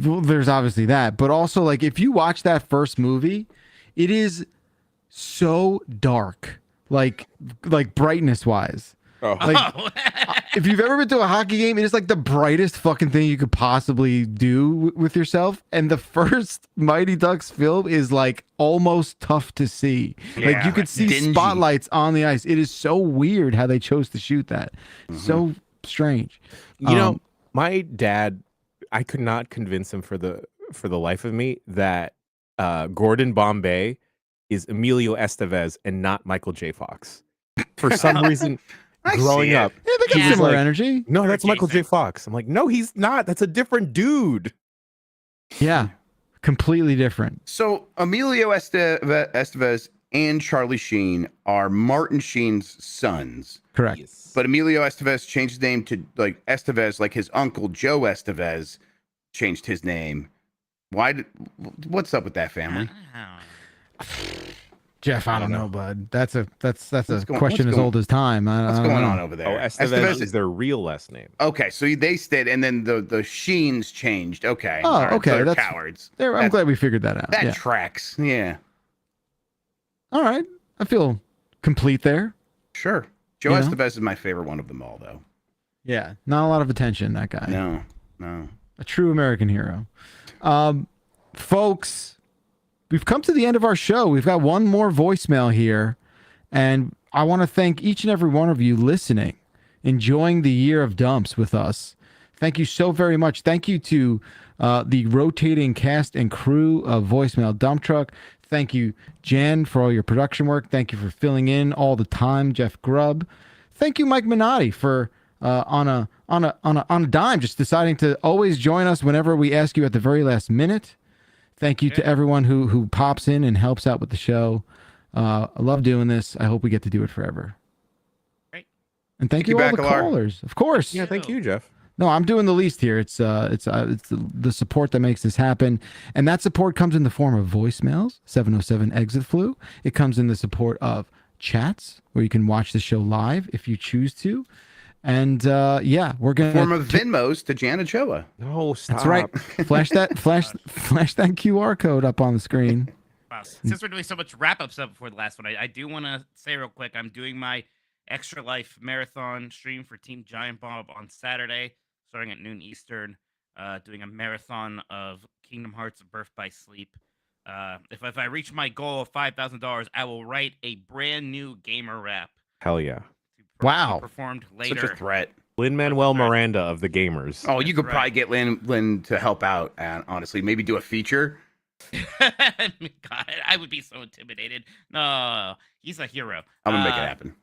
Well, there's obviously that, but also like if you watch that first movie, it is so dark, like brightness wise. Like, if you've ever been to a hockey game, it is like the brightest fucking thing you could possibly do with yourself. And the first Mighty Ducks film is like almost tough to see. Like Yeah, you could see dingy. spotlights on the ice. It is so weird how they chose to shoot that. So strange. You know, my dad, I could not convince him for the life of me that Gordon Bombay is Emilio Estevez and not Michael J. Fox. For some reason, growing up, Yeah, they got he was similar like, energy. No, that's Michael J. Fox. I'm like, no, he's not. That's a different dude. Yeah, completely different. So Emilio Estevez and Charlie Sheen are Martin Sheen's sons. Correct. But Emilio Estevez changed his name to like Estevez, like his uncle Joe Estevez changed his name. What's up with that family? Jeff, I don't know, bud. That's a going- question what's as going- old as time. What's I don't going know. on over there? Oh, Estevez is their real last name. Okay, so they stayed, and then the Sheens changed. Okay. Oh, All right, okay. so they're That's cowards. I'm glad we figured that out. That Yeah. tracks. Yeah. All right. I feel complete there. Sure. Joe You know? Estevez is my favorite one of them all, though. Yeah. Not a lot of attention, that guy. No. A true American hero. Folks, we've come to the end of our show. We've got one more voicemail here. And I want to thank each and every one of you listening, enjoying the year of dumps with us. Thank you so very much. Thank you to the rotating cast and crew of Voicemail Dump Truck. Thank you, Jen, for all your production work. Thank you for filling in all the time, Jeff Grubb. Thank you, Mike Minotti, for on a dime, just deciding to always join us whenever we ask you at the very last minute. Thank you to everyone who pops in and helps out with the show. I love doing this. I hope we get to do it forever. Great. And thank you all the Bacalar. callers, of course. Yeah, thank you, Jeff. No, I'm doing the least here. It's the support that makes this happen, and that support comes in the form of voicemails, 707 exit flu. It comes in the support of chats where you can watch the show live if you choose to, and yeah, we're gonna Form of Venmos to Jana Choa. No, stop. That's right. Flash that QR code up on the screen. Wow. Since we're doing so much wrap-up stuff before the last one, I do want to say real quick, I'm doing my Extra Life marathon stream for Team Giant Bomb on Saturday, starting at noon Eastern, doing a marathon of Kingdom Hearts Birth by Sleep. If I reach my goal of $5,000, I will write a brand new gamer rap. Hell yeah. Wow. Performed later. Such a threat. Lin-Manuel Miranda of the gamers. Oh, you could probably get Lynn to help out, and honestly, maybe do a feature. God, I would be so intimidated. No, he's a hero. I'm gonna make it happen.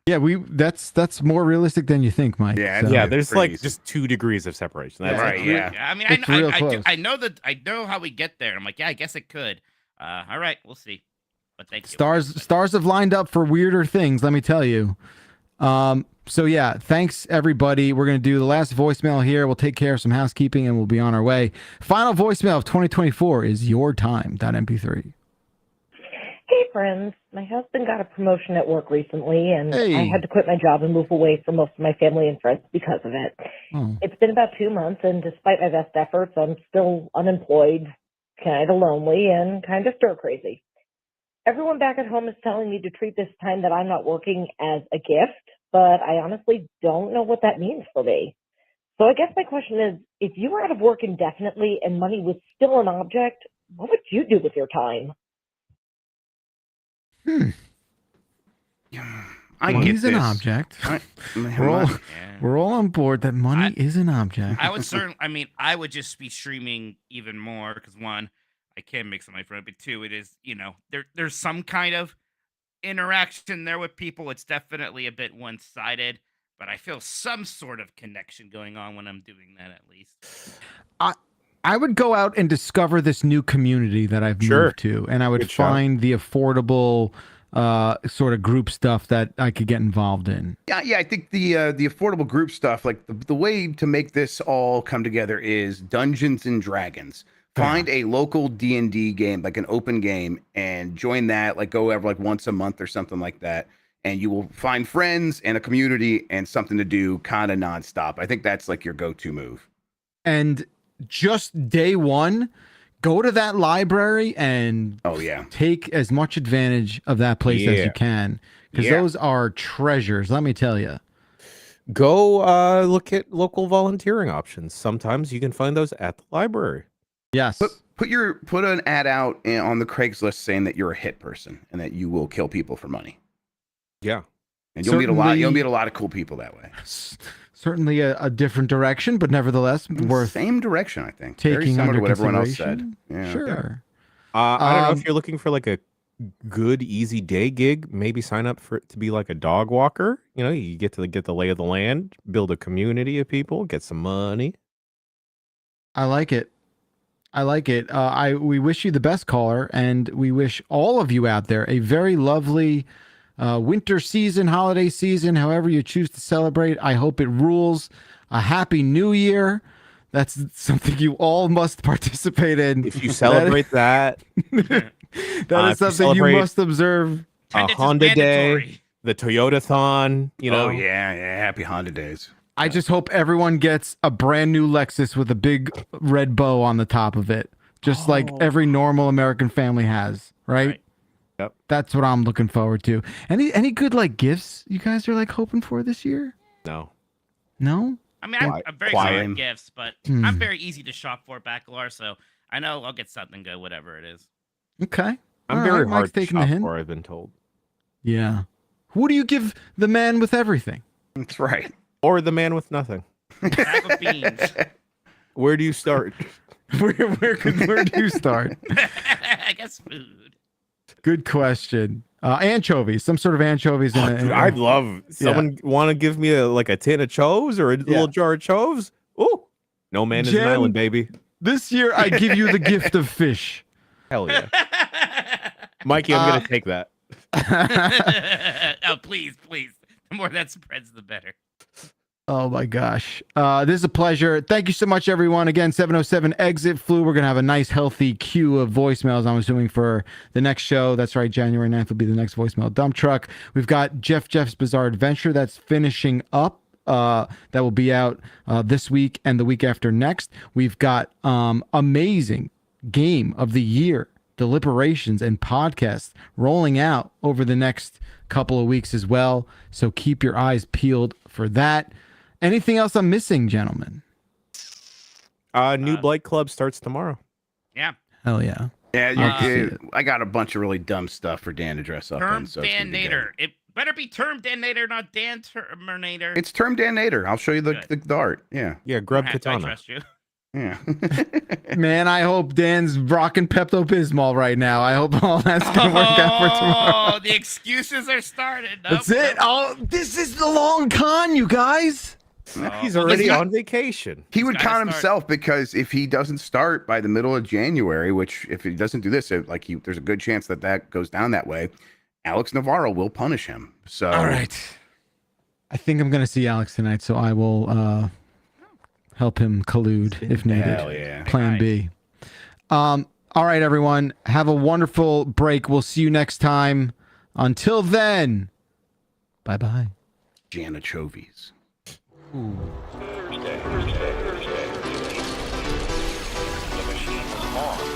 Yeah, that's more realistic than you think, Mike. Yeah, so. Yeah, there's pretty like easy. just 2 degrees of separation. That's Right, it. yeah. I mean, It's real close. I know that I know how we get there. I'm like, yeah, I guess it could. All right, we'll see. But thank you. Stars have lined up for weirder things, let me tell you. So yeah, thanks everybody. We're going to do the last voicemail here. We'll take care of some housekeeping and we'll be on our way. Final voicemail of 2024 is your time. .mp3. Hey, friends. My husband got a promotion at work recently, and Hey. I had to quit my job and move away from most of my family and friends because of it. Oh. It's been about 2 months, and despite my best efforts, I'm still unemployed, kind of lonely, and kind of stir-crazy. Everyone back at home is telling me to treat this time that I'm not working as a gift, but I honestly don't know what that means for me. So I guess my question is, if you were out of work indefinitely and money was still an object, what would you do with your time? Money's an object. We're all on board that money is an object. I would certainly. I mean, I would just be streaming even more because one, I can make some money from it, but two, it is there's some kind of interaction there with people. It's definitely a bit one-sided, but I feel some sort of connection going on when I'm doing that at least. I would go out and discover this new community that I've moved to, and I would Good shot. find the affordable sort of group stuff that I could get involved in. Yeah. I think the affordable group stuff, like the way to make this all come together is Dungeons and Dragons. Find a local D&D game, like an open game, and join that. Like go every once a month or something like that, and you will find friends and a community and something to do, kind of nonstop. I think that's like your go-to move. And just day one, go to that library and take as much advantage of that place as you can, because those are treasures, let me tell you. Go look at local volunteering options. Sometimes you can find those at the library. Yes. Put an ad out on the Craigslist saying that you're a hit person and that you will kill people for money. Yeah. And you'll meet a lot of cool people that way. Certainly a different direction, but nevertheless worth same direction, I think. Taking Very similar under to what everyone else said. consideration. Yeah. Sure. I don't know if you're looking for like a good easy day gig. Maybe sign up for it to be like a dog walker. You get to get the lay of the land, build a community of people, get some money. I like it. We wish you the best, caller, and we wish all of you out there a very lovely winter season, holiday season, however you choose to celebrate. I hope it rules. A happy new year. That's something you all must participate in. If you celebrate that is something you must observe. A Honda Day, the Toyota-thon, Oh, yeah. Happy Honda days. I just hope everyone gets a brand new Lexus with a big red bow on the top of it, just like every normal American family has, right? Yep. That's what I'm looking forward to. Any good like gifts you guys are like hoping for this year? No. No? I mean, I'm very good at gifts, but I'm very easy to shop for, Bacalar, so I know I'll get something good, whatever it is. Okay. I'm All very right, hard Mike's to taking the shop hint. for, I've been told. Yeah. Who do you give the man with everything? That's right. Or the man with nothing. Bag of beans. Where do you start? Where do you start? I guess food. Good question. Anchovies, some sort of anchovies. Dude, I'd love someone want to give me a tin of choves or a little jar of choves. Oh, no man is an Jen, island, baby. This year, I give you the gift of fish. Hell yeah. Mikey, I'm going to take that. Oh, please. The more that spreads, the better. Oh my gosh. This is a pleasure. Thank you so much, everyone. Again, 707 exit flu. We're going to have a nice, healthy queue of voicemails, I'm assuming, for the next show. That's right. January 9th will be the next voicemail dump truck. We've got Jeff's Bizarre Adventure that's finishing up. That will be out this week and the week after next. We've got amazing Game of the Year deliberations and podcasts rolling out over the next couple of weeks as well. So keep your eyes peeled for that. Anything else I'm missing, gentlemen? New Blight Club starts tomorrow. Yeah. Hell yeah. Yeah, I got a bunch of really dumb stuff for Dan to dress up in. Term So it's gonna be Dan-nator. It better be Term Dan-nator, not Dan Terminator. It's Term Dan Nader. I'll show you the art. Yeah. Yeah, grub I katana. trust you. Yeah. Man, I hope Dan's rocking Pepto-Bismol right now. I hope all that's going to work out for tomorrow. Oh, the excuses are started. That's it. Oh, this is the long con, you guys. He's already on vacation. He would con himself because if he doesn't start by the middle of January, which if he doesn't do this, there's a good chance that goes down that way. Alex Navarro will punish him. So all right. I think I'm going to see Alex tonight, so I will help him collude if needed. Hell yeah. Plan B. All right, everyone. Have a wonderful break. We'll see you next time. Until then, bye-bye. Janichovies. Thursday. The machine is on.